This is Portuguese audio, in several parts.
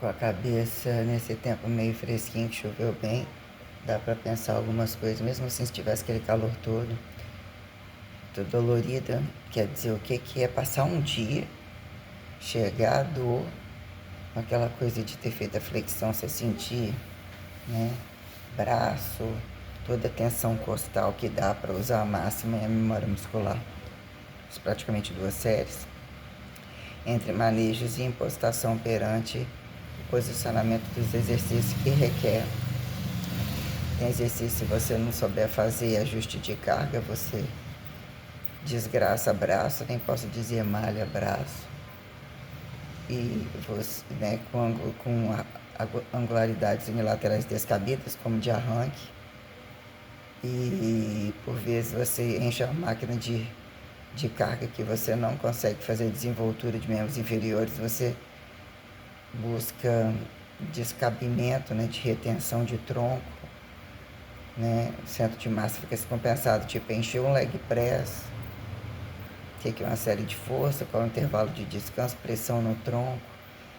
com a cabeça nesse tempo meio fresquinho, que choveu bem. Dá pra pensar algumas coisas, mesmo assim se tivesse aquele calor todo. Tô dolorida, quer dizer, o que que é passar um dia, chegar a dor, aquela coisa de ter feito a flexão, você sentir, né? Braço, toda a tensão costal que dá para usar a máxima e a memória muscular. Fiz praticamente 2 séries. Entre manejos e impostação perante o posicionamento dos exercícios que requer. Tem exercício, se você não souber fazer ajuste de carga, você desgraça braço, nem posso dizer malha braço. E você, né, com angularidades unilaterais descabidas, como de arranque. E por vezes você enche a máquina de carga que você não consegue fazer desenvoltura de membros inferiores, você busca descabimento, né, de retenção de tronco, né? O centro de massa fica descompensado, tipo encher um leg press, que é uma série de força, qual é o intervalo de descanso, pressão no tronco,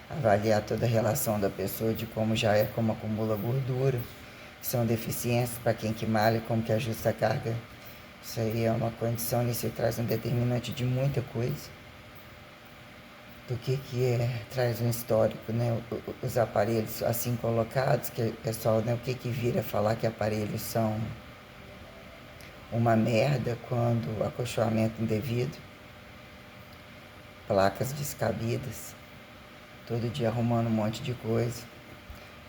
avaliar toda a relação da pessoa de como já é, como acumula gordura, são deficiências para quem que malha, como que ajusta a carga. Isso aí é uma condição, isso traz um determinante de muita coisa. Do que é, traz um histórico, né? Os aparelhos assim colocados, que o pessoal, né? O que vira falar que aparelhos são uma merda quando acolchoamento indevido, placas descabidas, todo dia arrumando um monte de coisa.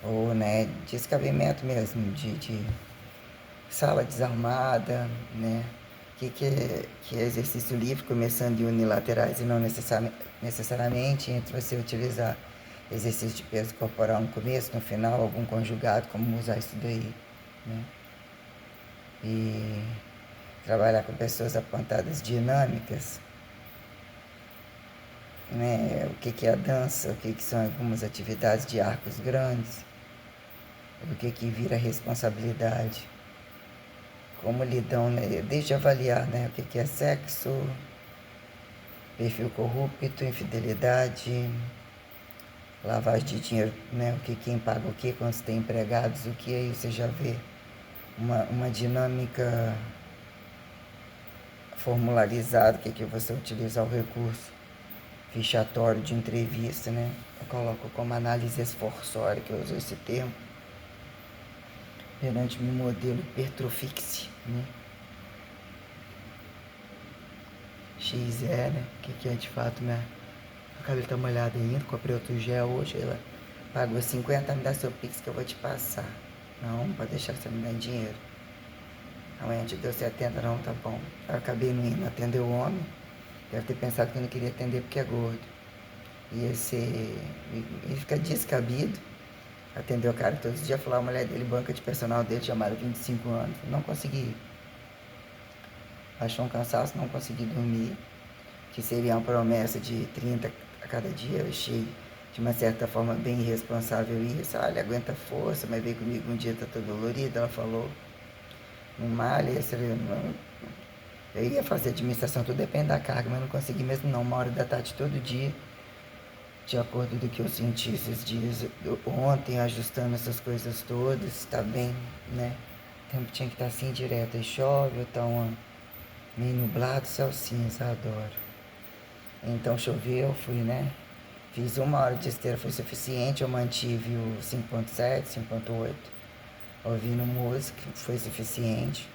Ou, né, descabimento mesmo, de sala desarmada, né? Que é exercício livre, começando de unilaterais e não necessariamente entre você utilizar exercício de peso corporal no começo, no final, algum conjugado, como usar isso daí, né? E trabalhar com pessoas apontadas dinâmicas, né? O que é a dança, o que são algumas atividades de arcos grandes, o que vira responsabilidade. Como lidam, né? Desde avaliar, né? O que é sexo, perfil corrupto, infidelidade, lavagem de dinheiro, né? Quem paga o que, quando você tem empregados, o que aí você já vê uma dinâmica formularizada, que você utiliza o recurso fichatório de entrevista, né? Eu coloco como análise esforçória, que eu uso esse termo, perante um modelo hipertrofixie, né? XE, né? Que é de fato, né? O cabelo tá molhado ainda, comprei outro gel hoje, ela pagou 50, me dá seu pix que eu vou te passar. Não, pode deixar que você me dá dinheiro. Amanhã te deu 70, não, tá bom. Eu acabei não indo atender o homem, deve ter pensado que eu não queria atender porque é gordo. Ia ser, ia ficar descabido, atender o cara todos os dias, falar a mulher dele, banca de personal dele, chamaram 25 anos. Não consegui. Achou um cansaço, não consegui dormir, que seria uma promessa de 30 a cada dia. Eu achei de uma certa forma bem irresponsável isso. Ah, ele aguenta força, mas veio comigo um dia, tá todo dolorido. Ela falou, não malha, eu ia fazer administração, tudo depende da carga, mas não consegui mesmo não. 1h da tarde todo dia, de acordo do que eu senti esses dias. Ontem, ajustando essas coisas todas, está bem, né? O tempo tinha que estar assim direto, aí chove, ou tá meio nublado, céu cinza, adoro. Então choveu, fui, né? Fiz 1 hora de esteira, foi suficiente. Eu mantive o 5.7, 5.8, ouvindo música, foi suficiente.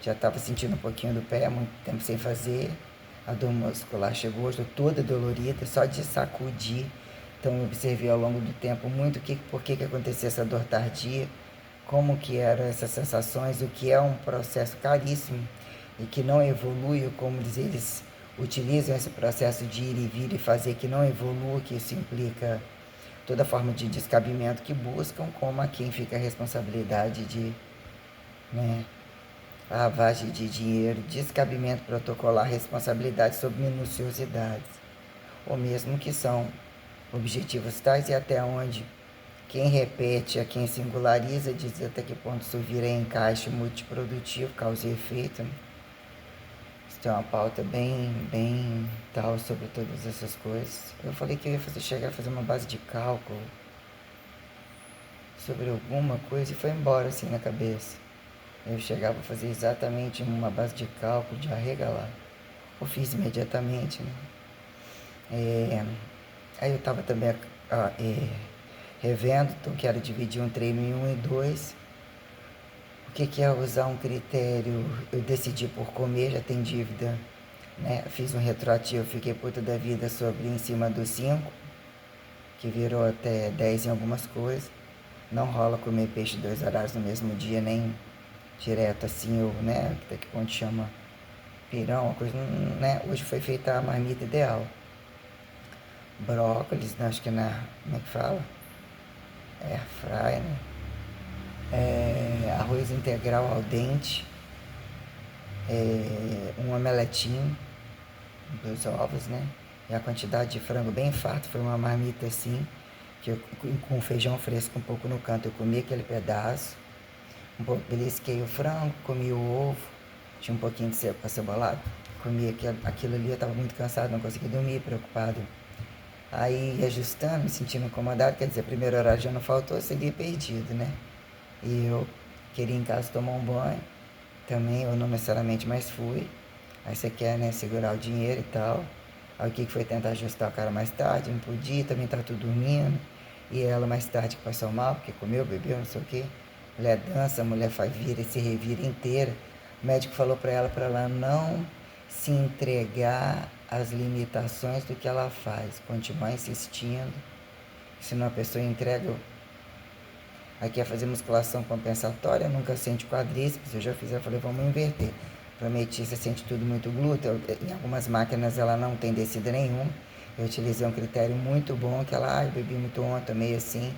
Já estava sentindo um pouquinho do pé, muito tempo sem fazer. A dor muscular chegou, estou toda dolorida, só de sacudir. Então eu observei ao longo do tempo muito por que acontecia essa dor tardia, como que eram essas sensações, o que é um processo caríssimo e que não evolui, como eles utilizam esse processo de ir e vir e fazer que não evolua, que isso implica toda forma de descabimento que buscam, como a quem fica a responsabilidade de, né, lavagem de dinheiro, descabimento protocolar, responsabilidade sobre minuciosidades, ou mesmo que são objetivos tais e até onde quem repete, a quem singulariza, diz até que ponto isso vira encaixe multiprodutivo, causa e efeito, né? Isso tem uma pauta bem tal sobre todas essas coisas. Eu falei que eu ia chegar a fazer uma base de cálculo, sobre alguma coisa e foi embora assim na cabeça. Eu chegava a fazer exatamente uma base de cálculo, de arregalar. Eu fiz imediatamente, né? Aí eu estava também revendo, então quero dividir um treino em um e dois. O que é usar um critério? Eu decidi por comer, já tem dívida, né? Fiz um retroativo, fiquei puta da vida sobre em cima dos 5, que virou até 10 em algumas coisas. Não rola comer peixe 2 horários no mesmo dia, nem direto assim, ou, né? Que ponto chama pirão, uma coisa, né? Hoje foi feita a marmita ideal. Brócolis, né? Acho que como é que fala? Air fry, né? Arroz integral al dente, um omeletinho, 2 ovos, né? E a quantidade de frango bem farto, foi uma marmita assim, que eu, com feijão fresco um pouco no canto, eu comi aquele pedaço, um pouco, belisquei o frango, comi o ovo, tinha um pouquinho de acebolado, comi aquilo ali, eu estava muito cansado, não consegui dormir, preocupado. Aí, ajustando, me sentindo incomodado, quer dizer, primeiro horário já não faltou, segui perdido, né? E eu queria em casa tomar um banho, também, eu não necessariamente, mas fui. Aí você quer, né, segurar o dinheiro e tal. Aí o que foi tentar ajustar o cara mais tarde, não podia, também tá tudo dormindo. E ela mais tarde que passou mal, porque comeu, bebeu, não sei o quê. Mulher dança, mulher faz vira e se revira inteira. O médico falou para ela não se entregar às limitações do que ela faz, continuar insistindo. Senão a pessoa entrega. Aí quer fazer musculação compensatória, nunca sente quadríceps, eu já fiz, eu falei, vamos inverter. Prometi, você sente tudo muito glúteo, em algumas máquinas ela não tem descida nenhuma. Eu utilizei um critério muito bom, que ela, eu bebi muito ontem, tomei assim,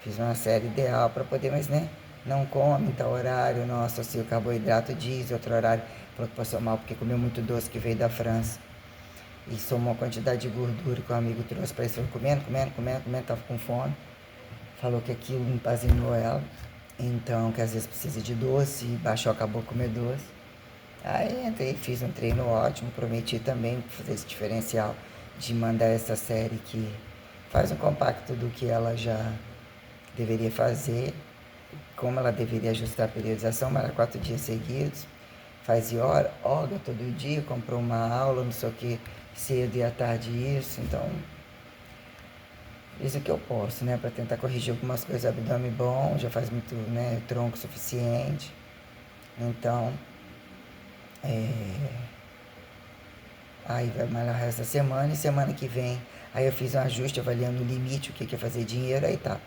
fiz uma série ideal para poder, mas né, não come em tal horário, não associa o carboidrato, diz, outro horário, falou que passou mal porque comeu muito doce que veio da França. E somou a quantidade de gordura que o amigo trouxe para ele, falou, comendo, tava com fome. Falou que aquilo empazinou ela, então que às vezes precisa de doce, e baixou, acabou comer doce. Aí entrei, fiz um treino ótimo, prometi também fazer esse diferencial de mandar essa série que faz um compacto do que ela já deveria fazer, como ela deveria ajustar a periodização, mas era 4 dias seguidos, faz yoga todo dia, comprou uma aula, não sei o que, cedo e à tarde isso, então isso que eu posso, né, para tentar corrigir algumas coisas, abdômen bom, já faz muito, né, tronco suficiente, então, aí vai malhar o resto da semana e semana que vem, aí eu fiz um ajuste avaliando o limite, o que é fazer dinheiro, aí tá,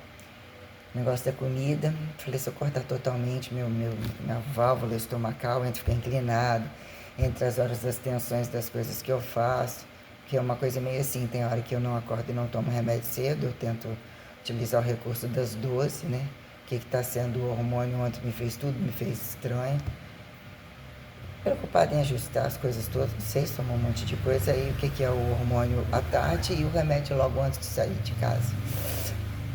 negócio da comida, falei, se eu cortar totalmente minha válvula estomacal, entre ficar inclinado, entre as horas das tensões das coisas que eu faço, que é uma coisa meio assim, tem hora que eu não acordo e não tomo remédio cedo, eu tento utilizar o recurso das 12, né? O que está sendo o hormônio ontem me fez tudo, me fez estranho. Preocupado em ajustar as coisas todas, não sei, tomou um monte de coisa, aí o que é o hormônio à tarde e o remédio logo antes de sair de casa.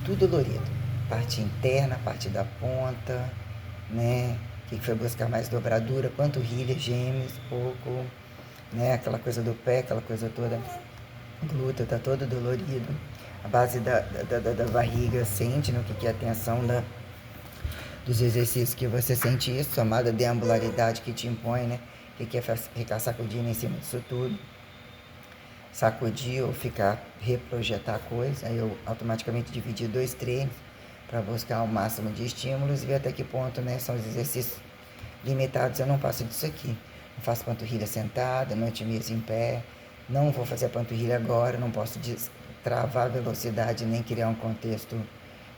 Tudo dolorido. Parte interna, parte da ponta, né? Que foi buscar mais dobradura, panturrilha, gêmeos, pouco, né? Aquela coisa do pé, aquela coisa toda, glúteo tá todo dolorido. A base da barriga sente, né? O que é a tensão dos exercícios que você sente isso, somada deambularidade que te impõe, né? O que é ficar sacudindo em cima disso tudo. Sacudir ou ficar, reprojetar coisa, aí eu automaticamente dividi 2 treinos para buscar o máximo de estímulos e ver até que ponto, né, são os exercícios limitados, eu não passo disso aqui. Não faço panturrilha sentada, não otimizo em pé, não vou fazer a panturrilha agora, não posso travar a velocidade nem criar um contexto,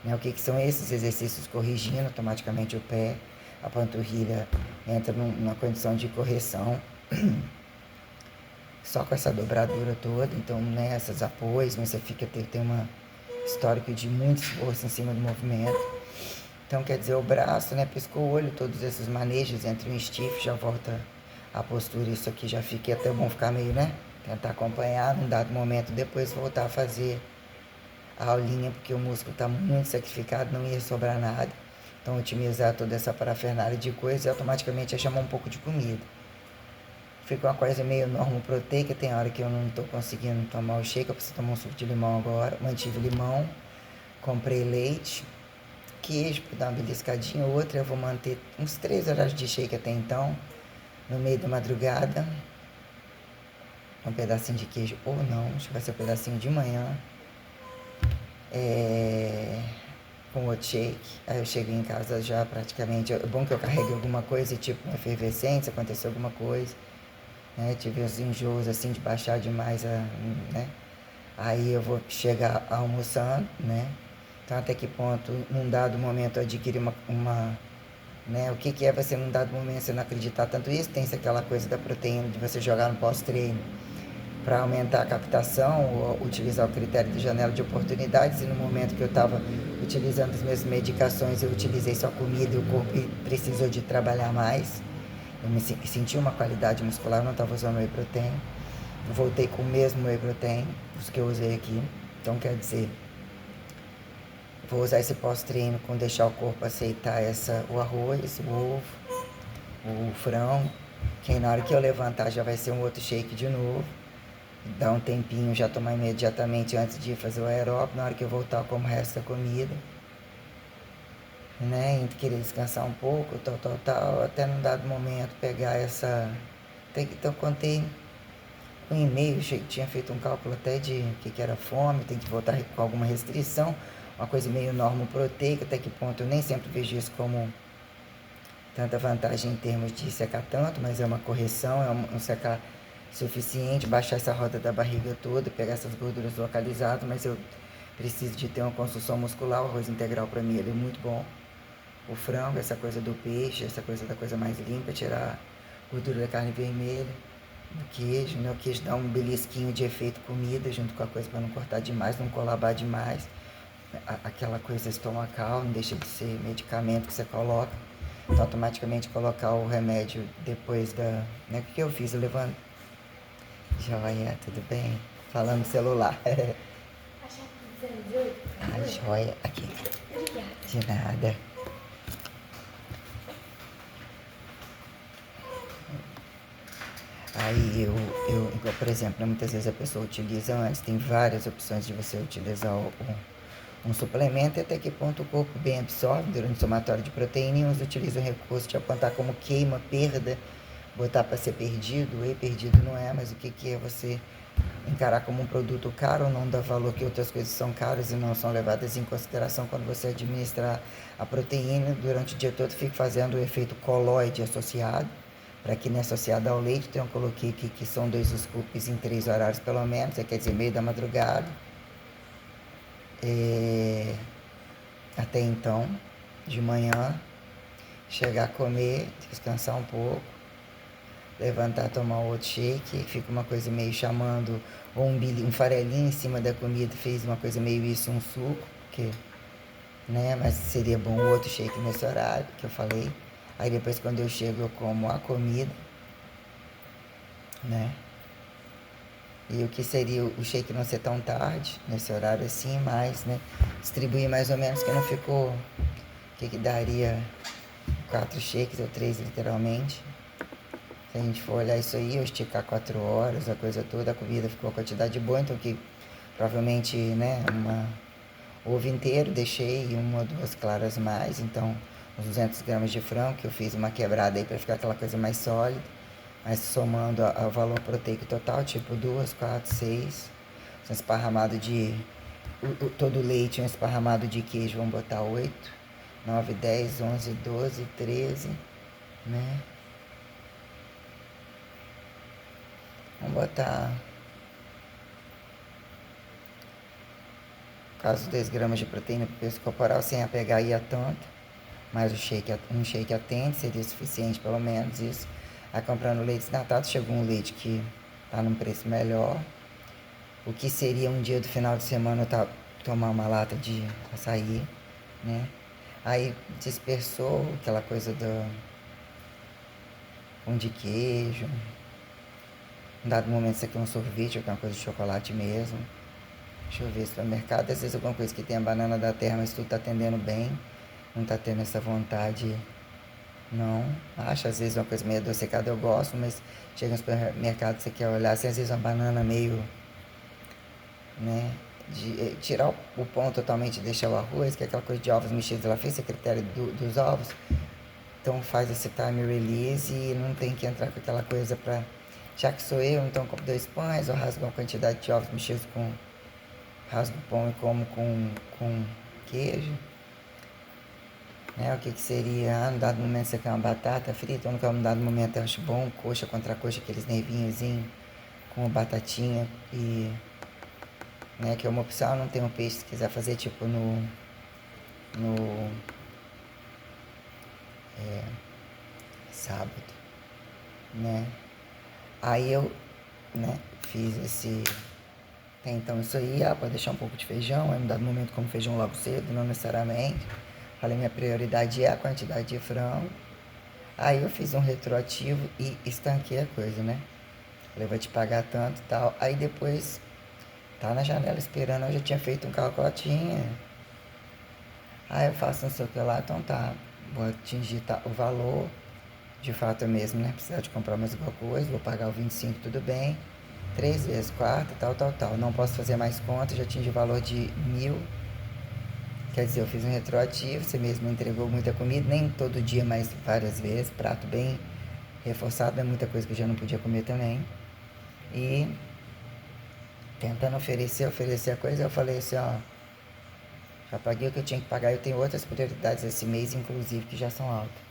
né, o que são esses exercícios corrigindo automaticamente o pé, a panturrilha entra numa condição de correção, só com essa dobradura toda, então, né, essas apoios, mas você tem uma histórico de muito esforço em cima do movimento. Então, quer dizer, o braço, né, piscou o olho, todos esses manejos entre um stiff, já volta a postura, isso aqui já fica até bom ficar meio, né, tentar acompanhar num dado momento, depois voltar a fazer a aulinha, porque o músculo está muito sacrificado, não ia sobrar nada. Então, otimizar toda essa parafernália de coisas e automaticamente ia chamar um pouco de comida. Fica uma coisa meio normoproteica, tem hora que eu não estou conseguindo tomar o shake, eu preciso tomar um suco de limão agora. Mantive limão, comprei leite, queijo para dar uma beliscadinha, outra eu vou manter uns 3 horários de shake até então, no meio da madrugada, um pedacinho de queijo ou não, acho que vai ser um pedacinho de manhã, com outro shake. Aí eu chego em casa já praticamente, é bom que eu carregue alguma coisa, tipo uma efervescência, aconteceu alguma coisa, né? Tive uns enjoos assim de baixar demais, né? Aí eu vou chegar almoçando, né? Então até que ponto, num dado momento, eu adquiri né? O que que é você num dado momento você não acreditar tanto isso? Tem aquela coisa da proteína de você jogar no pós-treino para aumentar a captação ou utilizar o critério de janela de oportunidades, e no momento que eu estava utilizando as minhas medicações, eu utilizei só comida e o corpo precisou de trabalhar mais. Eu me senti uma qualidade muscular, eu não estava usando whey protein. Voltei com o mesmo whey protein, os que eu usei aqui. Então quer dizer, vou usar esse pós-treino com deixar o corpo aceitar o arroz, o ovo, o frango, que na hora que eu levantar já vai ser um outro shake de novo. Dar um tempinho, já tomar imediatamente antes de fazer o aeróbico. Na hora que eu voltar, eu como o resto da comida, né? E querer descansar um pouco, tal, até num dado momento pegar essa. Então, contei um e-mail, tinha feito um cálculo até de o que era fome, tem que voltar com alguma restrição, uma coisa meio normoproteica, até que ponto eu nem sempre vejo isso como tanta vantagem em termos de secar tanto, mas é uma correção, é um secar suficiente, baixar essa roda da barriga toda, pegar essas gorduras localizadas, mas eu preciso de ter uma construção muscular. O arroz integral para mim ele é muito bom. O frango, essa coisa do peixe, essa coisa da coisa mais limpa, tirar a gordura da carne vermelha, do queijo, né? O queijo dá um belisquinho de efeito comida junto com a coisa para não cortar demais, não colabar demais. Aquela coisa estomacal, não deixa de ser medicamento que você coloca. Então, automaticamente colocar o remédio depois da... Né? O que eu fiz? Eu levanto. Joia, tudo bem? Falando no celular. Ah, joia. Aqui. De nada. Aí igual, por exemplo, muitas vezes a pessoa utiliza antes, tem várias opções de você utilizar um suplemento, e até que ponto o corpo bem absorve durante o somatório de proteína, e uns utilizam o recurso de apontar como queima, perda, botar para ser perdido. E perdido não é, mas o que é você encarar como um produto caro ou não, dá valor que outras coisas são caras e não são levadas em consideração quando você administrar a proteína durante o dia todo, fica fazendo o efeito colóide associado. Para que nem associado ao leite, então eu coloquei aqui que são 2 scoops em 3 horários pelo menos, quer dizer, meio da madrugada. Até então, de manhã, chegar a comer, descansar um pouco, levantar, tomar outro shake, fica uma coisa meio chamando, ou um farelinho em cima da comida, fez uma coisa meio isso, um suco, porque, né, mas seria bom o outro shake nesse horário que eu falei. Aí depois, quando eu chego, eu como a comida, né? E o que seria o shake não ser tão tarde, nesse horário assim, mas, né? Distribuir mais ou menos, que não ficou... O que daria 4 shakes ou 3, literalmente. Se a gente for olhar isso aí, eu esticar 4 horas, a coisa toda, a comida ficou a quantidade boa, então que provavelmente, né, ovo inteiro, deixei 1 ou 2 claras mais, então uns 200 gramas de frango, que eu fiz uma quebrada aí para ficar aquela coisa mais sólida, mas somando ao valor proteico total, tipo 2, 4, 6, um esparramado de... todo leite, um esparramado de queijo, vamos botar 8, 9, 10, 11, 12, 13, né? Vamos botar... caso 10 gramas de proteína por peso corporal, sem apegar aí a tanto, mas um shake atende, seria suficiente pelo menos isso. Aí comprando leite desnatado, chegou um leite que tá num preço melhor. O que seria um dia do final de semana eu tomar uma lata de açaí, né? Aí dispersou aquela coisa do pão de queijo. Em dado momento você quer um sorvete ou quer uma coisa de chocolate mesmo. Deixa eu ver, supermercado, às vezes alguma coisa que tem a banana da terra, mas tudo tá atendendo bem. Não tá tendo essa vontade, não. Acho, às vezes uma coisa meio adocicada eu gosto, mas chega no supermercado, você quer olhar, assim, às vezes uma banana meio, né, de tirar o pão totalmente e deixar o arroz, que é aquela coisa de ovos mexidos, ela fez secretária dos ovos, então faz esse time release e não tem que entrar com aquela coisa pra, já que sou eu, então como 2 pães, eu rasgo uma quantidade de ovos mexidos com, rasgo o pão e como com queijo, né, o que que seria, no dado momento você quer uma batata frita, ou no dado momento eu acho bom, coxa contra coxa, aqueles nervinhozinhos com batatinha e, né, que é uma opção, não tem um peixe, se quiser fazer tipo no sábado, né? Aí eu, né, fiz esse. Até então isso aí, pode deixar um pouco de feijão, aí me dado momento como feijão logo cedo, não necessariamente. Falei, minha prioridade é a quantidade de frango. Aí eu fiz um retroativo e estanquei a coisa, né? Falei, vou te pagar tanto e tal. Aí depois, tá na janela esperando, eu já tinha feito um calculatinho. Aí eu faço não sei o que lá, então tá, vou atingir o valor. De fato é mesmo, né? Precisar de comprar mais alguma coisa, vou pagar o 25, tudo bem. 3 vezes, quarta, tal. Não posso fazer mais conta, já atingi o valor de 1.000. Quer dizer, eu fiz um retroativo, você mesmo entregou muita comida, nem todo dia, mas várias vezes. Prato bem reforçado, é muita coisa que eu já não podia comer também. E tentando oferecer a coisa, eu falei assim, ó, já paguei o que eu tinha que pagar, eu tenho outras prioridades esse mês, inclusive, que já são altas.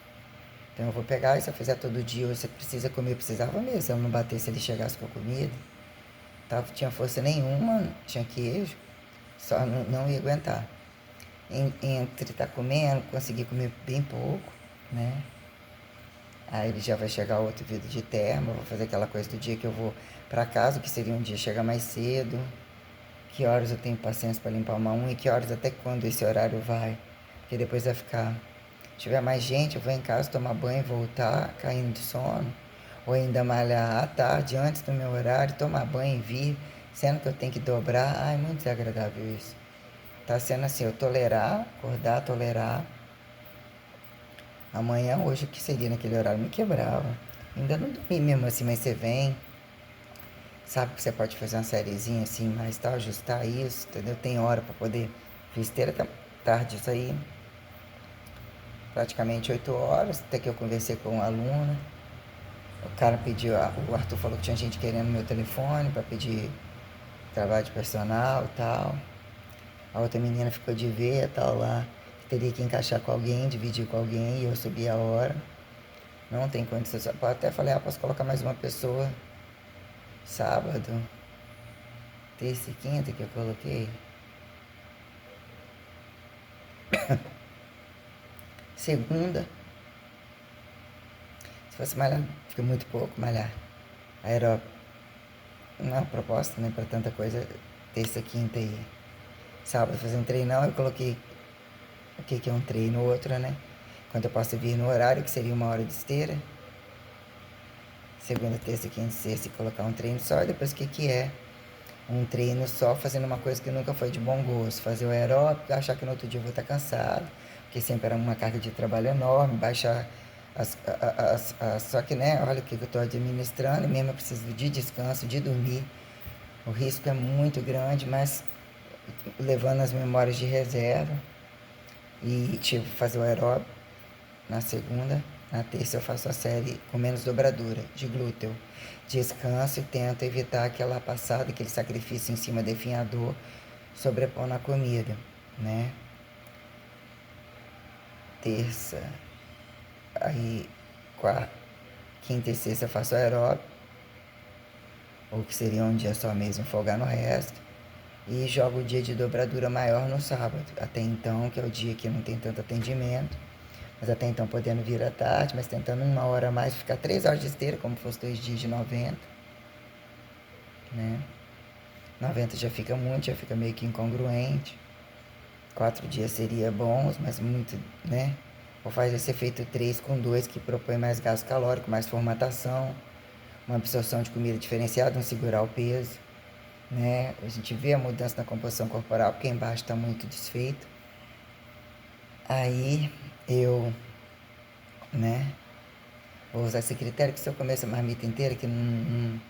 Então eu vou pegar, e se eu fizer todo dia, você precisa comer, eu precisava mesmo, se eu não batesse, ele chegasse com a comida. Tava, tinha força nenhuma, tinha queijo, só não ia aguentar. Entre tá comendo, consegui comer bem pouco, né? Aí ele já vai chegar outro vidro de termo, eu vou fazer aquela coisa do dia que eu vou para casa, que seria um dia chegar mais cedo, que horas eu tenho paciência para limpar uma unha e que horas até quando esse horário vai. Porque depois vai ficar. Se tiver mais gente, eu vou em casa tomar banho, voltar, caindo de sono. Ou ainda malhar à tarde, antes do meu horário, tomar banho e vir, sendo que eu tenho que dobrar. Ai, muito desagradável isso. Tá sendo assim, eu tolerar, acordar, tolerar. Amanhã, hoje, o que seria naquele horário? Me quebrava. Ainda não dormi mesmo assim, mas você vem, sabe que você pode fazer uma sériezinha assim, mas tal, ajustar isso, entendeu? Tem hora para poder. Fiz esteira até tarde isso aí, praticamente 8 horas, até que eu conversei com um aluno. O cara pediu, o Arthur falou que tinha gente querendo meu telefone para pedir trabalho de personal e tal. A outra menina ficou de ver, tal lá, que teria que encaixar com alguém, dividir com alguém, e eu subi a hora. Não tem condição. Até falei, posso colocar mais uma pessoa sábado, terça e quinta que eu coloquei. Segunda, se fosse malhar, fica muito pouco malhar. Aeróbico, não é uma proposta, nem para tanta coisa. Terça, quinta e sábado fazer um treinão, eu coloquei o que que é um treino, outra, né? Quando eu posso vir no horário, que seria 1 hora de esteira. Segunda, terça, quinta, sexta, e colocar um treino só. E depois o que que é um treino só fazendo uma coisa que nunca foi de bom gosto. Fazer o aeróbico, achar que no outro dia eu vou estar cansado, porque sempre era uma carga de trabalho enorme, baixar só que, né, olha o que eu estou administrando, e mesmo eu preciso de descanso, de dormir. O risco é muito grande, mas levando as memórias de reserva e tipo, fazer o aeróbico na segunda. Na terça eu faço a série com menos dobradura de glúteo. Descanso e tento evitar aquela passada, aquele sacrifício em cima definhador, sobrepondo a comida, né? Terça, aí quarta, quinta e sexta eu faço aeróbico, ou que seria um dia só mesmo, folgar no resto. E jogo o dia de dobradura maior no sábado, até então, que é o dia que não tem tanto atendimento. Mas até então podendo vir à tarde, mas tentando 1 hora a mais, ficar 3 horas de esteira, como fosse 2 dias de 90, né? 90 já fica muito, já fica meio que incongruente. 4 dias seria bons, mas muito, né? Ou faz esse efeito 3 com 2, que propõe mais gasto calórico, mais formatação, uma absorção de comida diferenciada, não segurar o peso, né? A gente vê a mudança na composição corporal, porque embaixo está muito desfeito. Aí eu, né, vou usar esse critério que se eu comer essa marmita inteira, que não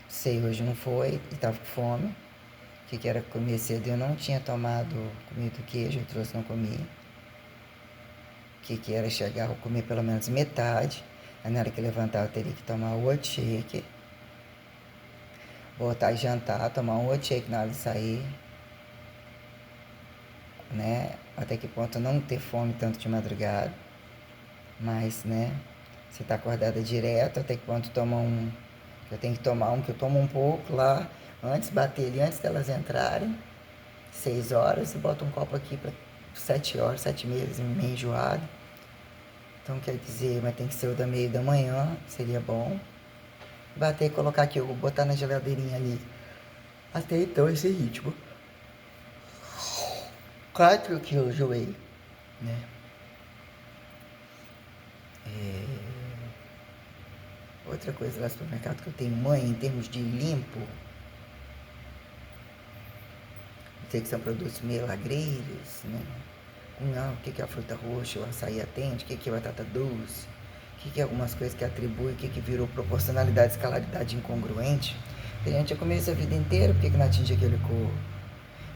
sei, hoje não foi, e tava com fome, que era comer cedo. Eu não tinha comido queijo, eu trouxe, não comi. Que era chegar, eu comer pelo menos metade. Aí na hora que levantar eu teria que tomar o outro shake. Voltar e jantar, tomar um outro shake na hora de sair. Né? Até que ponto não ter fome tanto de madrugada. Mas, né? Você tá acordada direto, até que ponto toma um. Eu tenho que tomar um, que eu tomo um pouco lá, antes, bater ali, antes delas entrarem. 6 horas, e boto um copo aqui para 7 horas, 7 meses, meio enjoado. Então quer dizer, mas tem que ser o da meio da manhã, seria bom. Bater e colocar aqui, eu vou botar na geladeirinha ali. Até então esse ritmo. 4 que eu enjoei, né? Outra coisa lá no supermercado que eu tenho mãe, em termos de limpo, sei que são produtos milagreiros, né? Não, o que é a fruta roxa, o açaí atende, o que é batata doce, o que é algumas coisas que atribui, o que virou proporcionalidade, escalaridade incongruente. A gente já comeu isso a vida inteira, por que não atinge aquele corpo?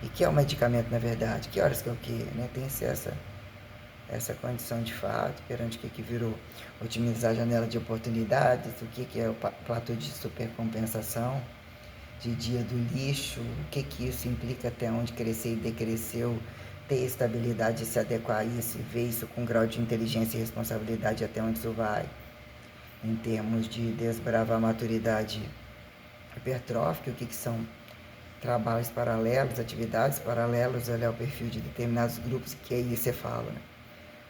E que é o medicamento, na verdade? Que horas que é o quê? Né? Tem essa condição de fato, perante o que virou otimizar a janela de oportunidades, o que é o platô de supercompensação, de dia do lixo, o que isso implica, até onde crescer e decresceu, ter estabilidade, se adequar a isso e ver isso com grau de inteligência e responsabilidade, até onde isso vai, em termos de desbravar a maturidade hipertrófica, o que são trabalhos paralelos, atividades paralelas, olhar o perfil de determinados grupos, que aí você fala, né?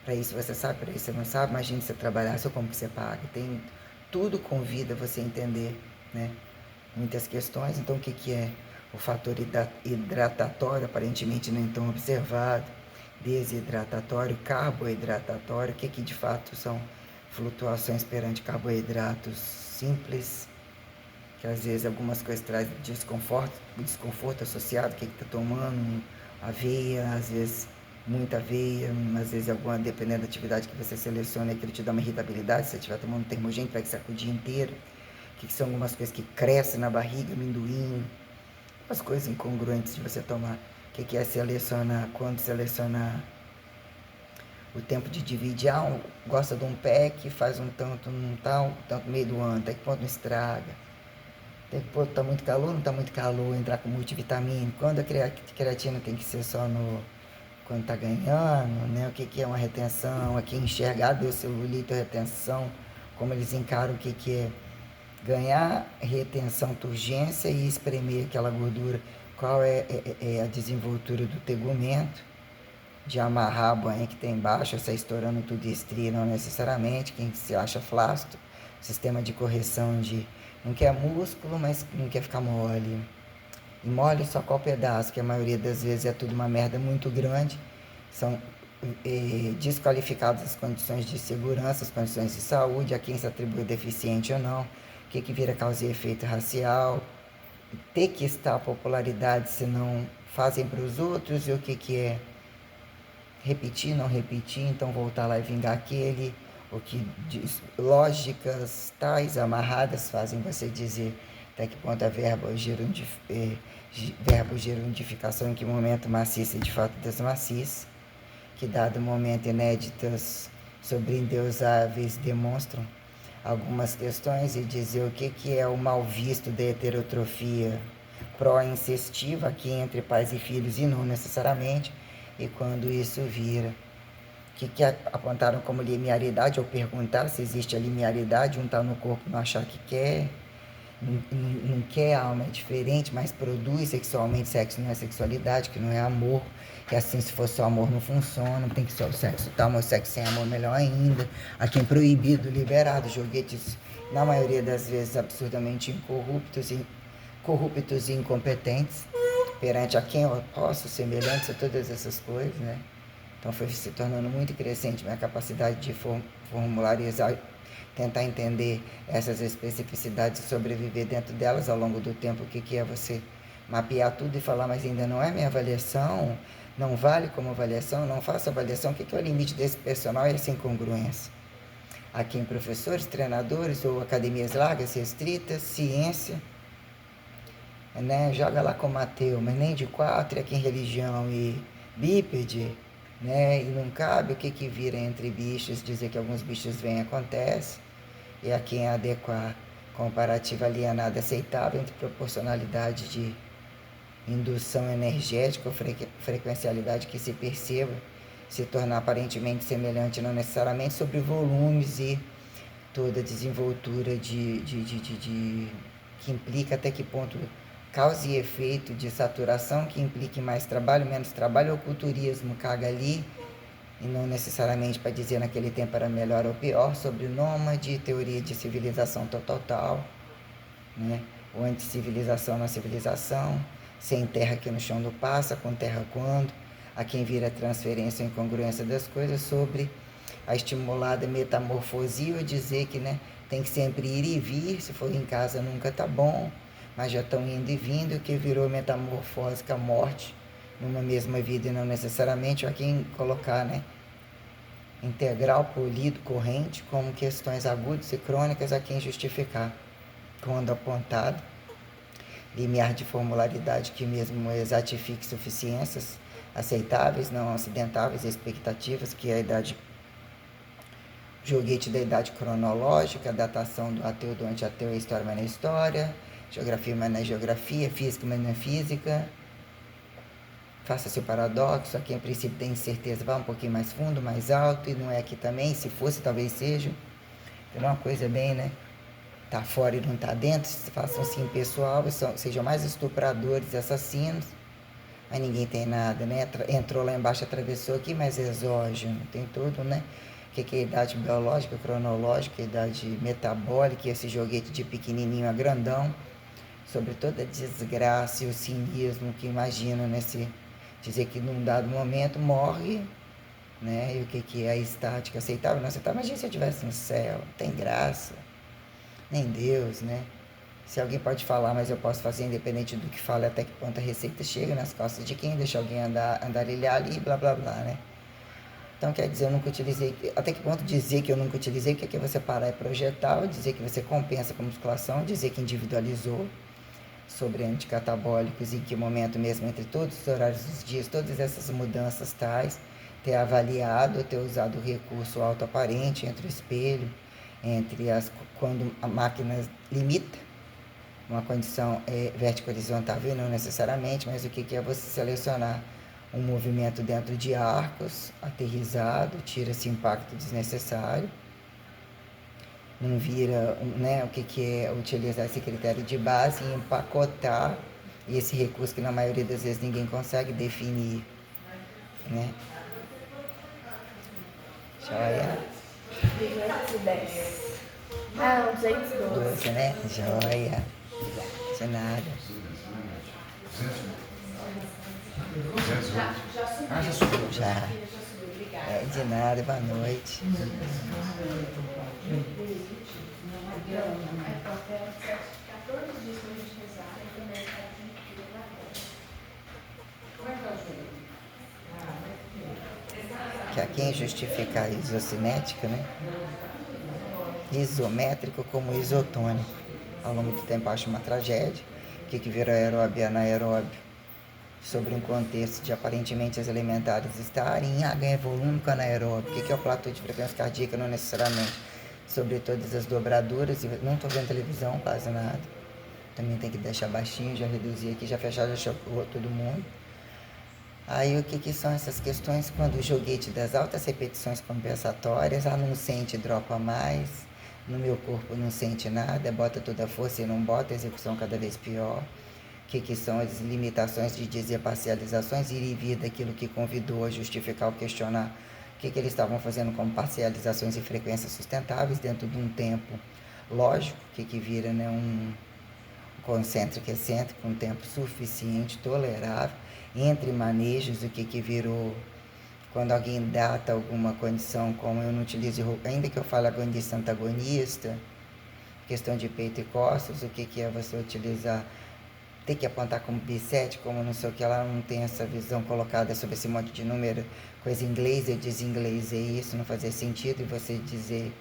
Para isso você sabe, para isso você não sabe, imagine você trabalhar, só como que você paga, tem tudo convida você a entender, né? Muitas questões, então o que é o fator hidratatório, aparentemente não tão observado, desidratatório, carboidratatório, o que de fato são flutuações perante carboidratos simples, que às vezes algumas coisas trazem desconforto associado, o que está tomando, aveia, às vezes muita aveia, às vezes alguma, dependendo da atividade que você seleciona, que ele te dá uma irritabilidade, se você estiver tomando termogênico, vai sacudir o dia inteiro, que são algumas coisas que crescem na barriga, amendoim, as coisas incongruentes de você tomar, o que é selecionar, quando selecionar o tempo de dividir, gosta de um pack, faz um tanto, um tal, tanto no meio do ano, até que ponto não estraga. Depois tá muito calor, não tá muito calor, entrar com multivitamínico. Quando a creatina tem que ser só no quando tá ganhando, né? O que é uma retenção? Aqui enxergar do celulite, retenção, como eles encaram o que é ganhar retenção, turgência e espremer aquela gordura. Qual é a desenvoltura do tegumento? De amarrar a banha que tem embaixo, sair estourando tudo e estria, não necessariamente. Quem se acha flácido, sistema de correção de não quer músculo, mas não quer ficar mole. E mole só qual pedaço, que a maioria das vezes é tudo uma merda muito grande. São desqualificadas as condições de segurança, as condições de saúde, a quem se atribui deficiente ou não, o que vira causa e efeito racial, ter que estar a popularidade se não fazem para os outros, e o que é repetir, não repetir, então voltar lá e vingar aquele, o que lógicas tais amarradas fazem você dizer até que ponto a verbo gerundificação, em que momento maciça e de fato desmaciça, que dado momento inéditas sobreendeusáveis demonstram algumas questões, e dizer o que é o mal visto da heterotrofia pró-incestiva aqui entre pais e filhos, e não necessariamente, e quando isso vira, que apontaram como linearidade, ou perguntar se existe a linearidade, um está no corpo não achar que quer, não quer, a alma é diferente, mas produz sexualmente, sexo não é sexualidade, que não é amor, que assim, se fosse só amor não funciona, tem que ser o sexo tal, mas o sexo sem amor melhor ainda, a quem proibido, liberado, joguetes, na maioria das vezes absurdamente corruptos e incompetentes, perante a quem eu posso, semelhantes a todas essas coisas, né? Então foi se tornando muito crescente minha capacidade de formularizar, tentar entender essas especificidades e sobreviver dentro delas ao longo do tempo. O que é você mapear tudo e falar, mas ainda não é minha avaliação, não vale como avaliação, não faço avaliação, o que é o limite desse personal e essa incongruência? Aqui em professores, treinadores ou academias largas, restritas, ciência, né? Joga lá como ateu, mas nem de quatro, é aqui em religião e bípede, né? E não cabe o que que vira entre bichos, dizer que alguns bichos vêm e acontece, e a quem adequar comparativa alienada aceitável entre proporcionalidade de indução energética ou frequencialidade que se perceba, se tornar aparentemente semelhante, não necessariamente sobre volumes e toda a desenvoltura que implica até que ponto causa e efeito de saturação, que implique mais trabalho, menos trabalho, ou culturismo caga ali, e não necessariamente para dizer naquele tempo era melhor ou pior, sobre nômade, teoria de civilização total, né? Ou anticivilização na civilização, sem terra que no chão não passa, com terra quando, a quem vira a transferência ou incongruência das coisas, sobre a estimulada metamorfosia, ou dizer que, né, tem que sempre ir e vir, se for em casa nunca tá bom, mas já estão indo e vindo, o que virou metamorfose com a morte numa mesma vida, e não necessariamente, a quem colocar, né, integral, polido, corrente, como questões agudas e crônicas, a quem justificar, quando apontado, limiar de formularidade que mesmo exatifique suficiências aceitáveis, não acidentáveis, expectativas, que é a idade, joguete da idade cronológica, datação do ateu, do anti-ateu, é história, mas não é história, geografia, mas não é geografia, física, mas não é física. Faça-se o paradoxo, aqui em princípio tem incerteza, vai um pouquinho mais fundo, mais alto, e não é aqui também, se fosse talvez seja. Então é uma coisa bem, né? Tá fora e não tá dentro, façam assim pessoal, sejam mais estupradores e assassinos, mas ninguém tem nada, né? Entrou lá embaixo, atravessou aqui, mas exógeno, tem tudo, né? O que é a idade biológica, cronológica, a idade metabólica, esse joguete de pequenininho a grandão, sobre toda a desgraça e o cinismo que imagino nesse, dizer que num dado momento morre, né? E o que é a estática aceitável? Não aceitável, imagina se eu estivesse no céu, não tem graça, nem Deus, né? Se alguém pode falar, mas eu posso fazer independente do que fale, até que ponto a receita chega nas costas de quem, deixa alguém andarilhar ali, blá blá blá, né? Então quer dizer, eu nunca utilizei, até que ponto dizer que eu nunca utilizei, o que é você parar e projetar, dizer que você compensa com musculação, dizer que individualizou, sobre anticatabólicos, em que momento mesmo entre todos os horários dos dias, todas essas mudanças tais, ter avaliado, ter usado o recurso autoaparente entre o espelho, entre as, quando a máquina limita uma condição vertical-horizontal, e não necessariamente, mas o que é você selecionar um movimento dentro de arcos, aterrizado, tira-se impacto desnecessário, não vira, né, o que é utilizar esse critério de base e empacotar esse recurso que na maioria das vezes ninguém consegue definir, né? Joia? 210. Ah, não, 212. 12, né? Joia. De nada. Já subiu. Já. É, de nada, boa noite. Que a quem justificar a isocinética, né? Isométrico como isotônico. Ao longo do tempo acho uma tragédia. O que vira aeróbio e anaeróbio? Sobre um contexto de aparentemente as elementares estarem em A ganha volume com anaeróbio. O que é o platô de frequência cardíaca? Não necessariamente. Sobre todas as dobraduras, e não estou vendo televisão, quase nada. Também tem que deixar baixinho, já reduzi aqui, já fechar, já chocou todo mundo. Aí o que são essas questões quando o joguete das altas repetições compensatórias, não sente, dropa mais, no meu corpo não sente nada, bota toda a força e não bota, execução cada vez pior. O que são as limitações de dizer parcializações, ir e vir daquilo que convidou a justificar ou questionar o que eles estavam fazendo como parcializações e frequências sustentáveis dentro de um tempo lógico, que vira, né, um concêntrico excêntrico, um tempo suficiente, tolerável, entre manejos, o que virou quando alguém data alguma condição, como eu não utilizo, ainda que eu fale agonista antagonista, questão de peito e costas, o que é você utilizar, ter que apontar como bisete, como não sei o que, ela não tem essa visão colocada sobre esse monte de número, coisa em inglês, eu desinglesei isso, não fazia sentido, e você dizer,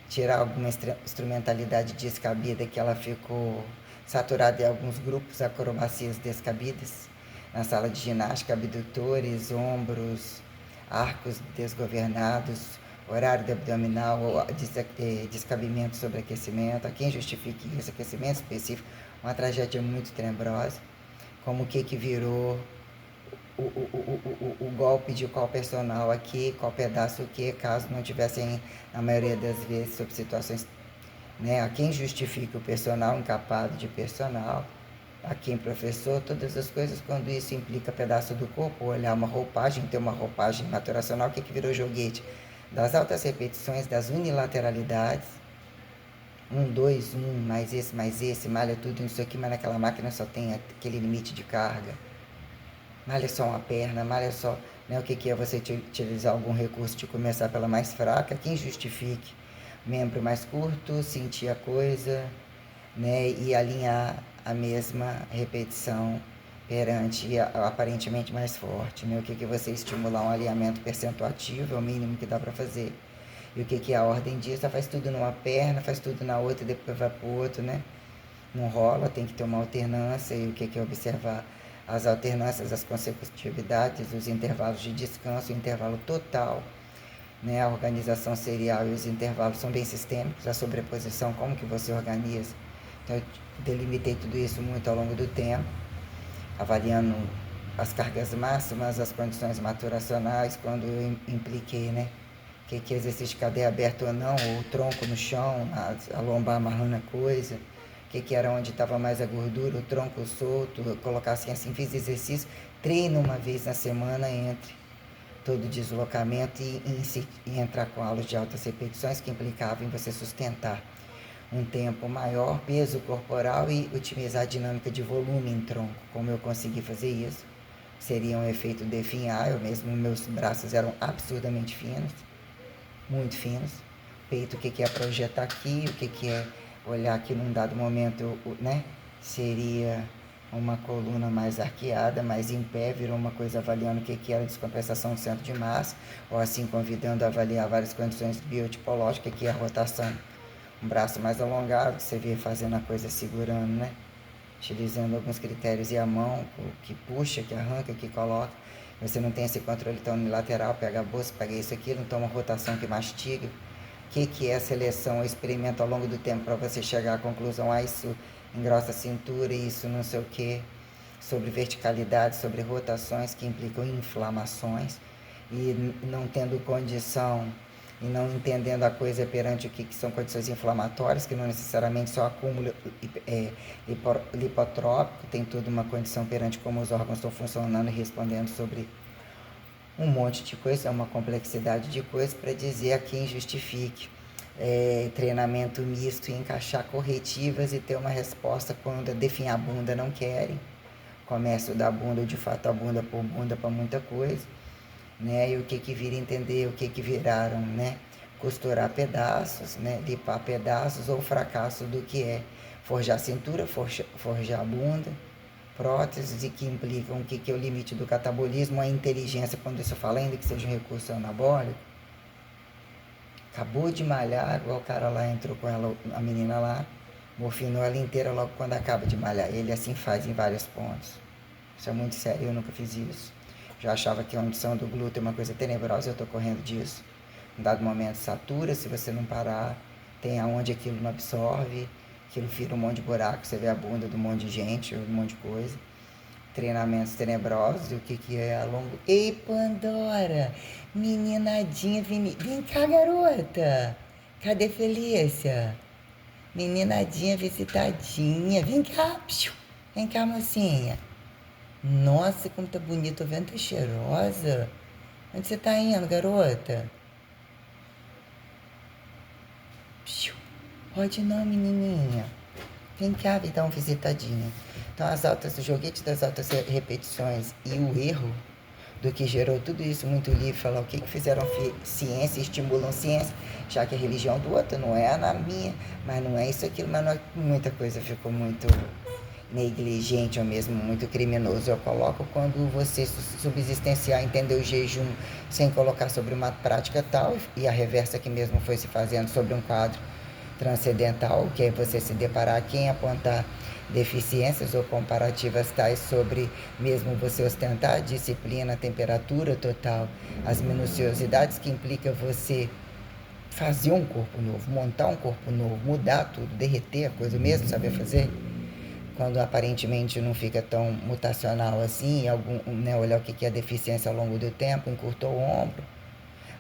tirar alguma instrumentalidade descabida que ela ficou saturado em alguns grupos, acrobacias descabidas, na sala de ginástica, abdutores, ombros, arcos desgovernados, horário de abdominal, descabimento sobre aquecimento. A quem justifique isso? Aquecimento específico, uma tragédia muito tenebrosa, como o que virou o golpe de qual personal aqui, qual pedaço o que, caso não tivessem, na maioria das vezes, sob situações, né? A quem justifica o personal, incapaz de personal, a quem professor, todas as coisas, quando isso implica pedaço do corpo, olhar uma roupagem, ter uma roupagem maturacional, o que virou joguete? Das altas repetições, das unilateralidades, 1, 2, 1, mais esse, malha tudo isso aqui, mas naquela máquina só tem aquele limite de carga. Malha só uma perna, malha só, né, o que é você utilizar algum recurso de começar pela mais fraca, quem justifique, membro mais curto, sentir a coisa, né, e alinhar a mesma repetição perante a aparentemente mais forte, né, o que você estimular um alinhamento percentuativo, é o mínimo que dá para fazer, e o que é a ordem disso, faz tudo numa perna, faz tudo na outra, depois vai pro outro, né, não rola, tem que ter uma alternância, e o que é observar as alternâncias, as consecutividades, os intervalos de descanso, o intervalo total, né? A organização serial e os intervalos são bem sistêmicos, a sobreposição, como que você organiza. Então, eu delimitei tudo isso muito ao longo do tempo, avaliando as cargas máximas, as condições maturacionais, quando eu impliquei, né? Que exercício de cadeia aberto ou não, ou o tronco no chão, a lombar amarrando a coisa, que era onde estava mais a gordura, o tronco solto, colocar assim, fiz exercício, treino uma vez na semana entre todo deslocamento e entrar com aulas de altas repetições que implicavam em você sustentar um tempo maior, peso corporal e otimizar a dinâmica de volume em tronco. Como eu consegui fazer isso? Seria um efeito definhar, eu mesmo, meus braços eram absurdamente finos, muito finos. Peito, o que é projetar aqui, o que é olhar que num dado momento, né, seria uma coluna mais arqueada, mais em pé, virou uma coisa avaliando o que era descompensação do centro de massa, ou assim convidando a avaliar várias condições biotipológicas, que é a rotação, um braço mais alongado, você vê fazendo a coisa segurando, né, utilizando alguns critérios, e a mão que puxa, que arranca, que coloca, você não tem esse controle tão unilateral, pega a bolsa, pega isso aqui, não toma rotação que mastiga. O que é a seleção, o experimento ao longo do tempo para você chegar à conclusão, isso engrossa a cintura, isso não sei o que, sobre verticalidade, sobre rotações que implicam inflamações, e não tendo condição e não entendendo a coisa perante o que são condições inflamatórias, que não necessariamente só acúmulo lipotrópico, tem toda uma condição perante como os órgãos estão funcionando e respondendo sobre um monte de coisa, é uma complexidade de coisas para dizer a quem justifique. Treinamento misto e encaixar corretivas e ter uma resposta quando definhar a bunda não querem. Comércio da bunda, de fato a bunda por bunda para muita coisa, né? E o que vira entender, o que viraram, né? Costurar pedaços, né? Lipar pedaços, ou fracasso do que é forjar a cintura, forjar a bunda, próteses, e que implicam o que é o limite do catabolismo, a inteligência, quando isso fala ainda que seja um recurso anabólico. Acabou de malhar, igual o cara lá entrou com ela, a menina lá, morfinou ela inteira logo quando acaba de malhar. Ele assim faz em vários pontos. Isso é muito sério, eu nunca fiz isso. Já achava que a unção do glúteo é uma coisa tenebrosa, eu estou correndo disso. Em dado momento satura, se você não parar, tem aonde aquilo não absorve, aquilo vira um monte de buraco, você vê a bunda de um monte de gente, um monte de coisa. Treinamentos tenebrosos, e o que é a longo... Ei, Pandora, meninadinha, vem cá, garota. Cadê Felícia? Meninadinha visitadinha, vem cá, vem cá, mocinha. Nossa, como tá bonita, o vento é cheirosa. Onde você tá indo, garota? Pode não, menininha. Vem cá, vem dar uma visitadinha. Então, o joguete das altas repetições e o erro do que gerou tudo isso, muito livre, falar o que fizeram ciência, estimulam ciência, já que a religião do outro não é a minha, mas não é isso, aquilo, mas não é, muita coisa ficou muito negligente ou mesmo muito criminoso. Eu coloco quando você subsistenciar, entender o jejum sem colocar sobre uma prática tal, e a reversa que mesmo foi se fazendo sobre um quadro transcendental, que é você se deparar quem apontar deficiências ou comparativas tais sobre mesmo você ostentar a disciplina, a temperatura total, as minuciosidades que implica você fazer um corpo novo, montar um corpo novo, mudar tudo, derreter a coisa mesmo, saber fazer, quando aparentemente não fica tão mutacional assim, né, olhar o que é a deficiência ao longo do tempo, encurtou o ombro,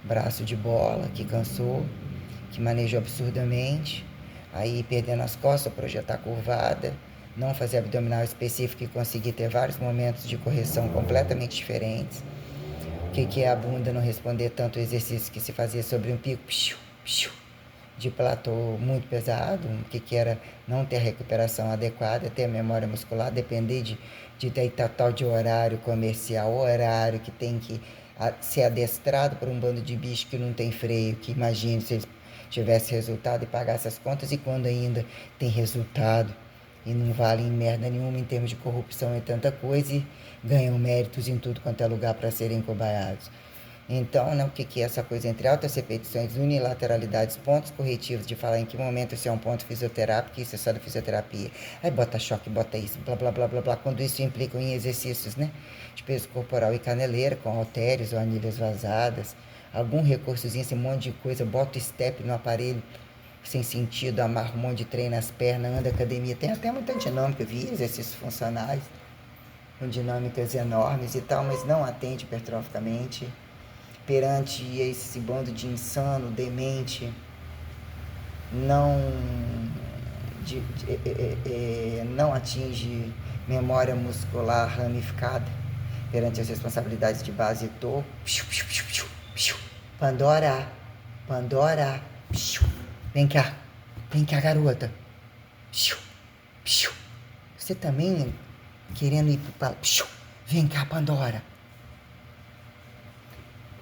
braço de bola que cansou, que manejou absurdamente, aí perdendo as costas, projetar curvada, não fazer abdominal específico e conseguir ter vários momentos de correção completamente diferentes. O que é a bunda não responder tanto o exercício que se fazia sobre um pico de platô muito pesado, o que era não ter a recuperação adequada, ter a memória muscular, depender de ter tal de horário comercial, horário que tem que ser adestrado por um bando de bicho que não tem freio, que imagine se eles tivesse resultado e pagasse as contas, e quando ainda tem resultado e não valem merda nenhuma em termos de corrupção e tanta coisa, e ganham méritos em tudo quanto é lugar para serem cobaiados. Então, né, o que é essa coisa entre altas repetições, unilateralidades, pontos corretivos, de falar em que momento isso é um ponto fisioterápico, isso é só da fisioterapia. Aí bota choque, bota isso, blá, blá, blá, blá, blá, quando isso implica em exercícios, né, de peso corporal e caneleira, com halteres ou anilhas vazadas, algum recursozinho, esse monte de coisa, bota o step no aparelho, sem sentido, amarra um monte de trem nas pernas, anda academia, tem até muita dinâmica, vi exercícios funcionais, com dinâmicas enormes e tal, mas não atende hipertroficamente. Perante esse bando de insano, demente, não, não atinge memória muscular ramificada perante as responsabilidades de base do Pandora, Pandora, vem cá garota, você também querendo ir para vem cá Pandora.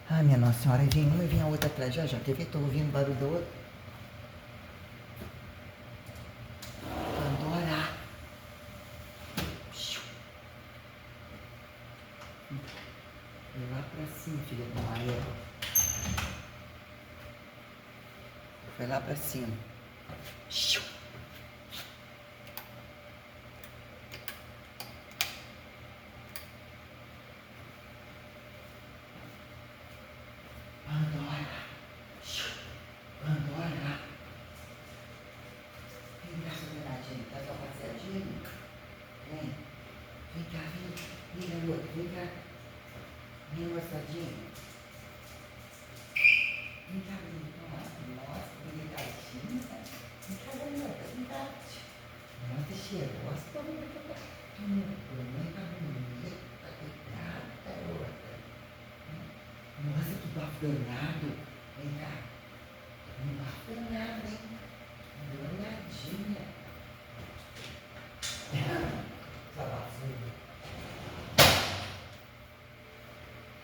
Ah, minha Nossa Senhora, vem uma e vem a outra atrás. Já, quer ver? Tô ouvindo o barulho do outro. Pandora. Foi lá pra cima, filha da Maria. Foi lá pra cima. Pandora. Pandora. Vem cá, Soberadinho. Tá só passeadinho? Vem. Vem cá, vem. Vem, garoto. Vem cá. Vem, moçadinho. Vem cá, vem. Nossa, bonitinha. Vem cá, garota. Vem cá. Nossa, cheirosa. Vem cá, bonita. Coitada, garota. Nossa, que bafo danado. Vem cá. Um bafo danado, hein? Danadinha. Essa bafuda.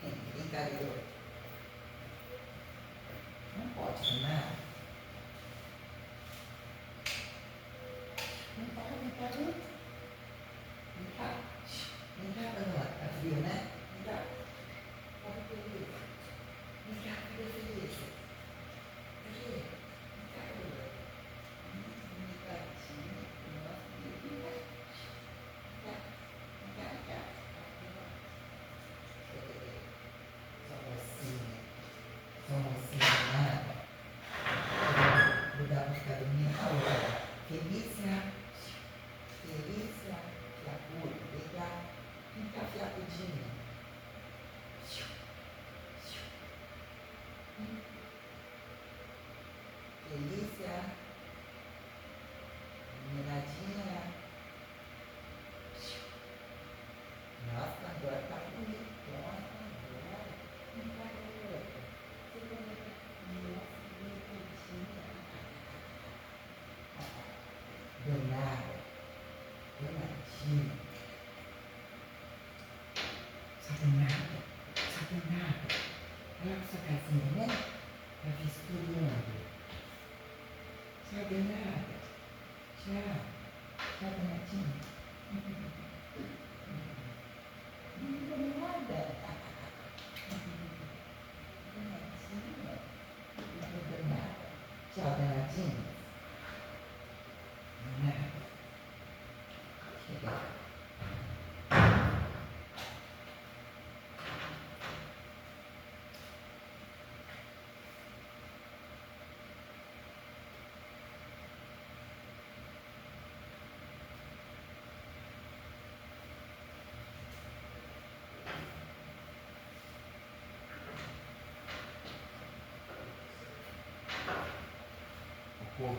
Vem cá, garota. Não pode danado. Vem cá, garota. Vem cá. Vem cá, garota. Tá frio, né? Vem cá. Olha que beleza. Vem cá, cadê a beleza? Cadê? Vem cá, garota. Bonitinha. Nossa, vem cá. Vem cá, vem cá. Só mocinha. Só mocinha, nada. Vou dar pra ficar dormindo a hora. Felícia. Felícia. Fiapuda. Vem cá. Vem cá, fiapudinha. Felícia. Miradinha. Nossa, agora tá bonitona. Agora. Vem cá, garota. Você também tá. Nossa, bonitinha. Danada. Danadinha. Só danada. Só danada. Olha a sua casinha, né? Tá visturando. Tchau, danada. Tchau. Tchau, danadinha. Danada. Danadinha. Danada. Tchau, danadinha. Danada. Pouco.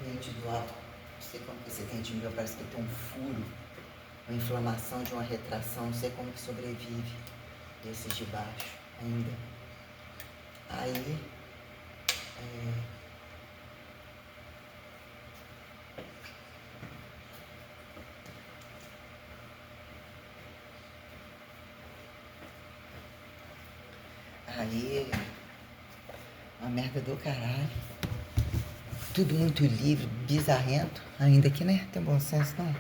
Dente do lado, não sei como que esse dente meu parece que tem um furo, uma inflamação de uma retração, não sei como que sobrevive esses de baixo ainda. Aí, uma merda do caralho. Tudo muito livre, bizarrento, ainda que, né, tem bom senso, não.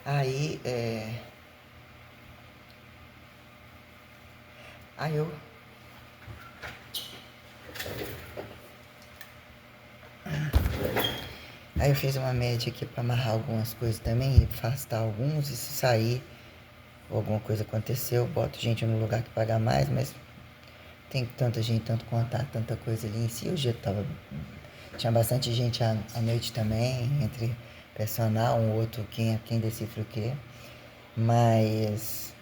Aí eu fiz uma média aqui pra amarrar algumas coisas também e afastar alguns, e se sair ou alguma coisa aconteceu, boto gente no lugar que paga mais, mas tem tanta gente, tanto contato, tanta coisa ali em si. O dia tinha bastante gente à noite também, entre personal, um outro, quem decifra o quê. Mas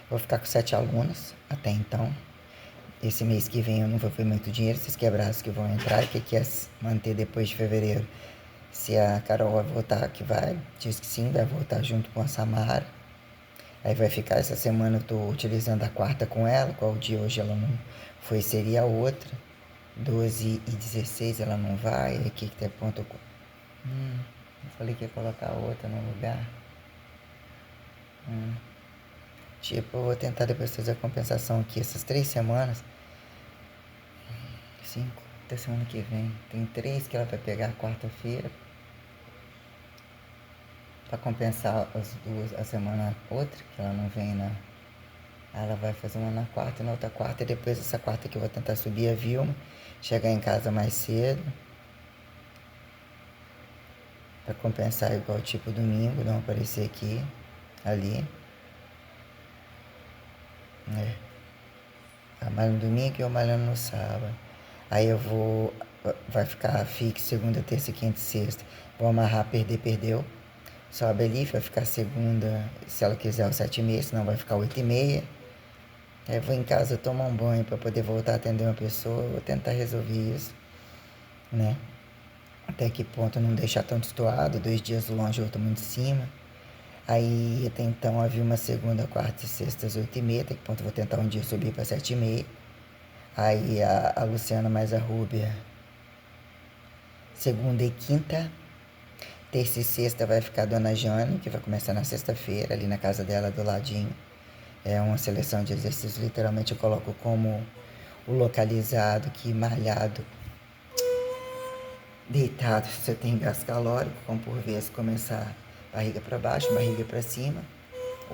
vou ficar com 7 alunos até então. Esse mês que vem eu não vou ver muito dinheiro, esses quebrados que vão entrar, que quer manter depois de fevereiro. Se a Carol vai voltar, que vai, diz que sim, vai voltar junto com a Samara. Aí vai ficar essa semana, eu tô utilizando a quarta com ela, qual dia hoje ela não foi, seria a outra. 12 e 16 ela não vai, aqui que tem ponto. Eu falei que ia colocar a outra no lugar. Tipo, eu vou tentar depois fazer a compensação aqui essas 3 semanas. 5, até semana que vem. Tem 3 que ela vai pegar quarta-feira. Pra compensar as 2, a semana outra, que ela não vem na. Ela vai fazer uma na quarta e na outra quarta. E depois essa quarta que eu vou tentar subir a Vilma. Chegar em casa mais cedo. Pra compensar igual tipo domingo, não aparecer aqui, ali. Eu malho no domingo e eu malhando no sábado. Aí eu vou. Vai ficar fixo segunda, terça, quinta e sexta. Vou amarrar, perdeu. Sobe ali, vai ficar segunda, se ela quiser, às 7h30, senão vai ficar 8h30. Aí eu vou em casa tomar um banho para poder voltar a atender uma pessoa. Vou tentar resolver isso, né? Até que ponto não deixar tão destoado, 2 dias longe, outro muito em cima. Aí até então havia uma segunda, quarta e sexta às 8h30, até que ponto eu vou tentar um dia subir para 7h30. Aí a Luciana mais a Rúbia, segunda e quinta. Terça e sexta vai ficar a Dona Jane, que vai começar na sexta-feira, ali na casa dela, do ladinho. É uma seleção de exercícios, literalmente eu coloco como o localizado, que malhado, deitado, se você tem gás calórico, como por vezes começar barriga para baixo, barriga para cima.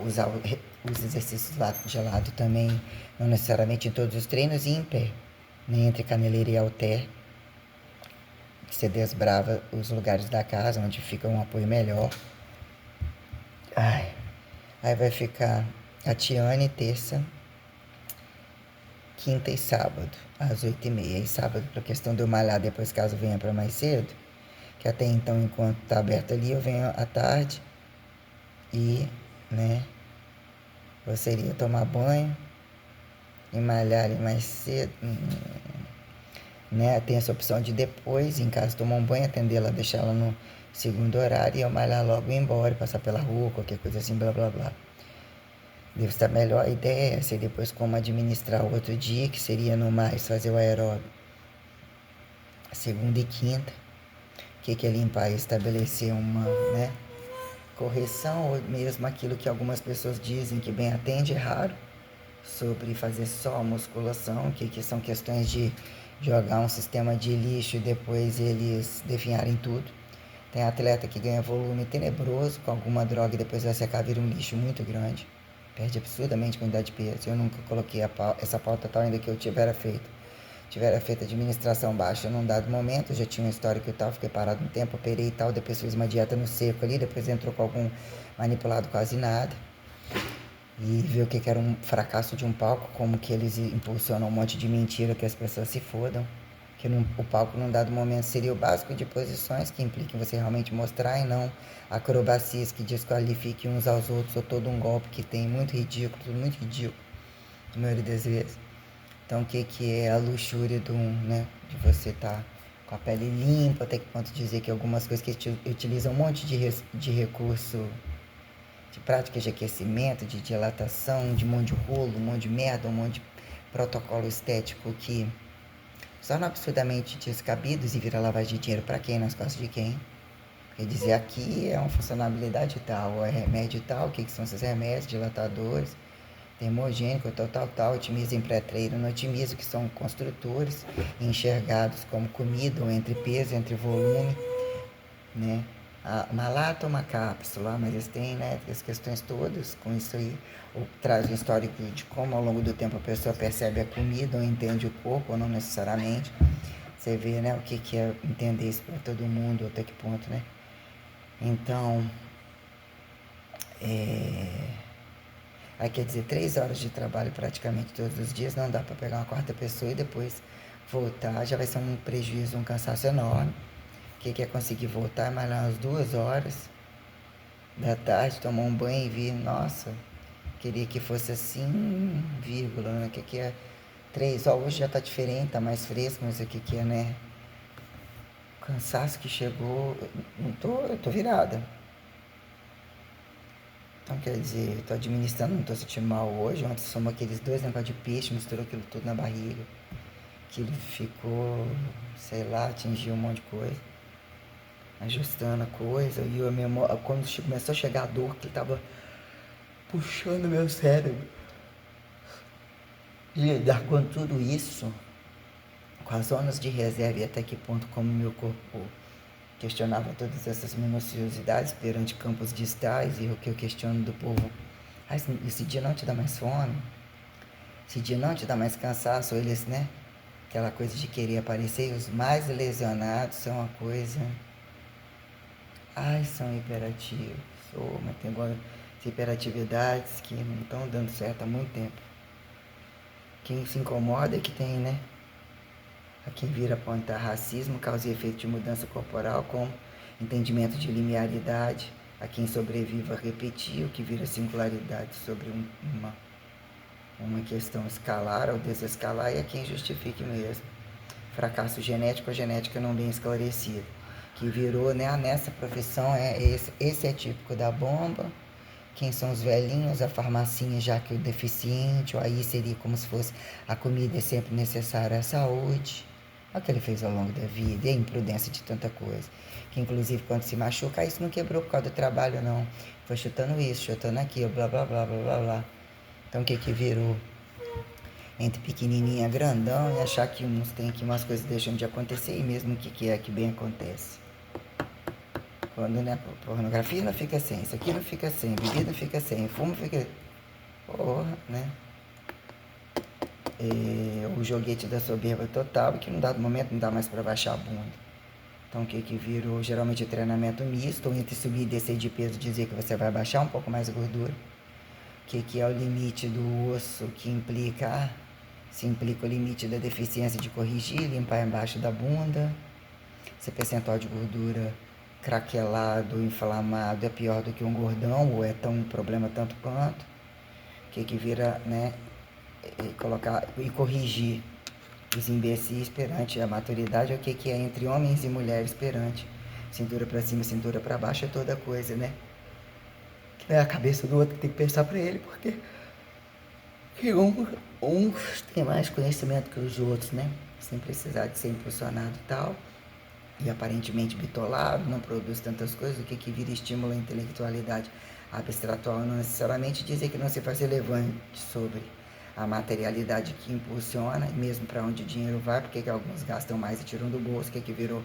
Usar os exercícios de lado também, não necessariamente em todos os treinos, e em pé, nem entre caneleira e halter, que você desbrava os lugares da casa onde fica um apoio melhor. Aí vai ficar a Tiane terça, quinta e sábado, às 8h30. E sábado, pra questão de eu malhar depois, caso venha para mais cedo, que até então, enquanto tá aberto ali, eu venho à tarde e, né, eu seria tomar banho e malhar ali mais cedo, né? Tem essa opção de depois, em casa, tomar um banho, atender ela, deixar ela no segundo horário e eu malhar logo e ir embora, passar pela rua, qualquer coisa assim, blá blá blá. Deve estar melhor. A ideia é ser depois como administrar o outro dia, que seria no mais fazer o aeróbio segunda e quinta, que é limpar e estabelecer uma, né, correção, ou mesmo aquilo que algumas pessoas dizem que bem atende, é raro, sobre fazer só musculação, que são questões de jogar um sistema de lixo e depois eles definharem tudo. Tem atleta que ganha volume tenebroso com alguma droga e depois vai secar, vira um lixo muito grande. Perde absurdamente a quantidade de peso. Eu nunca coloquei essa pauta tal, ainda que eu tivera feito administração baixa num dado momento. Eu já tinha uma história que eu tal, fiquei parado um tempo, operei e tal, depois fiz uma dieta no seco ali, depois entrou com algum manipulado quase nada. e ver o que era um fracasso de um palco, como que eles impulsionam um monte de mentira que as pessoas se fodam. Que o palco, num dado momento, seria o básico de posições que impliquem você realmente mostrar e não acrobacias que desqualifiquem uns aos outros ou todo um golpe que tem muito ridículo, tudo muito ridículo, na maioria das vezes. Então, o que é a luxúria né, de você estar com a pele limpa, até que ponto dizer que algumas coisas que utilizam um monte de recurso, de práticas de aquecimento, de dilatação, de um monte de rolo, um monte de merda, um monte de protocolo estético que são absurdamente descabidos e vira lavagem de dinheiro para quem? Nas costas de quem? Porque dizer aqui é uma funcionalidade tal, ou é remédio tal, o que são esses remédios, dilatadores, termogênico, tal, otimiza em pré-treino, não otimiza, que são construtores enxergados como comida, ou entre peso, entre volume, né? Uma lata ou uma cápsula, mas eles têm, né, as questões todas com isso aí, ou traz um histórico de como ao longo do tempo a pessoa percebe a comida ou entende o corpo, ou não necessariamente. Você vê, né, o que é entender isso para todo mundo, até que ponto, né? Então, aí quer dizer, 3 horas de trabalho praticamente todos os dias, não dá para pegar uma quarta pessoa e depois voltar, já vai ser um prejuízo, um cansaço enorme. O que é conseguir voltar mais umas 2 horas da tarde, tomar um banho e vir, nossa, queria que fosse assim, vírgula, né? Que é 3 horas, hoje já tá diferente, tá mais fresco, mas o que é, né? O cansaço que chegou, eu tô virada. Então, quer dizer, eu tô administrando, não tô sentindo mal hoje. Ontem somou aqueles 2 negócios de peixe, misturou aquilo tudo na barriga. Aquilo ficou, sei lá, atingiu um monte de coisa. Ajustando a coisa. E eu mesmo, quando começou a chegar a dor, que tava puxando meu cérebro. Lidar com tudo isso, com as zonas de reserva e até que ponto como meu corpo questionava todas essas minuciosidades perante campos distais e o que eu questiono do povo. Ah, esse dia não te dá mais fome? Esse dia não te dá mais cansaço? Eles, né? Aquela coisa de querer aparecer. E os mais lesionados são uma coisa... Ai, são hiperativos. Mas tem agora hiperatividades que não estão dando certo há muito tempo. Quem se incomoda é que tem, né? A quem vira apontar racismo, causa e efeito de mudança corporal com entendimento de linearidade. A quem sobreviva a repetir o que vira singularidade sobre uma questão escalar ou desescalar, e a quem justifique mesmo. Fracasso genético ou genética não bem esclarecida. Que virou, né, nessa profissão, esse é típico da bomba. Quem são os velhinhos, a farmacinha, já que o deficiente, ou aí seria como se fosse a comida é sempre necessária à saúde. Olha o que ele fez ao longo da vida, e a imprudência de tanta coisa. Que inclusive quando se machuca, isso não quebrou por causa do trabalho, não. Foi chutando isso, chutando aquilo, blá blá blá blá blá blá. Então o que virou? Entre pequenininha e grandão, e achar que uns tem que umas coisas deixam de acontecer, e mesmo o que é que bem acontece. Quando, né, pornografia não fica sem, isso aqui não fica sem, bebida fica sem, fumo fica... Porra, né? O joguete da soberba total, que num dado momento não dá mais para baixar a bunda. Então o que virou geralmente treinamento misto, ou entre subir e descer de peso, dizer que você vai baixar um pouco mais a gordura. O que é o limite do osso, que implica, se implica o limite da deficiência de corrigir, limpar embaixo da bunda. Esse percentual de gordura craquelado, inflamado, é pior do que um gordão, ou é tão um problema tanto quanto. O que vira, né, colocar e corrigir os imbecis perante a maturidade, o que é entre homens e mulheres perante cintura para cima, cintura para baixo, é toda coisa, né? É a cabeça do outro que tem que pensar para ele, porque uns tem mais conhecimento que os outros, né? Sem precisar de ser impulsionado e tal. E aparentemente bitolado, não produz tantas coisas, o que vira estímulo à intelectualidade abstratual, não necessariamente dizer que não se faz relevante sobre a materialidade que impulsiona, e mesmo para onde o dinheiro vai, porque que alguns gastam mais e tiram do bolso, o que virou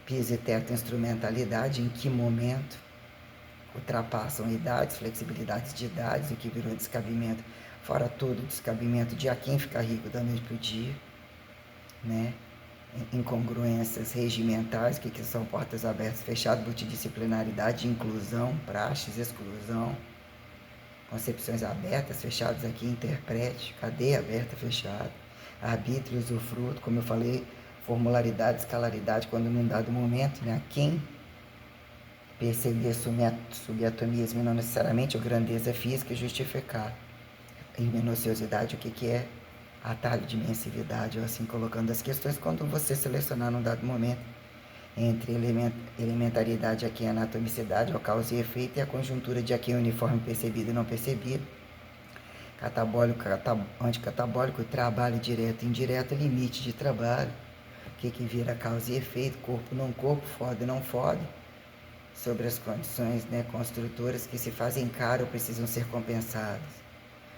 piso e teto, instrumentalidade, em que momento ultrapassam idades, flexibilidades de idades, o que virou descabimento, fora todo descabimento de a quem ficar rico da noite para o dia, né? Incongruências regimentais, que são portas abertas, fechadas, multidisciplinaridade, inclusão, praxes, exclusão, concepções abertas, fechadas aqui, interprete, cadeia aberta, fechada, arbítrio, usufruto, como eu falei, formularidade, escalaridade, quando num dado momento, né, quem perceber subatomismo e não necessariamente a grandeza física e justificar em minuciosidade o que é atalho de imensividade, ou assim colocando as questões, quando você selecionar num dado momento entre elementaridade aqui, anatomicidade, ou causa e efeito, e a conjuntura de aqui uniforme percebido e não percebido, catabólico, anticatabólico, trabalho direto e indireto, limite de trabalho, o que vira causa e efeito, corpo não corpo, foda e não foda, sobre as condições, né, construtoras que se fazem caro ou precisam ser compensadas.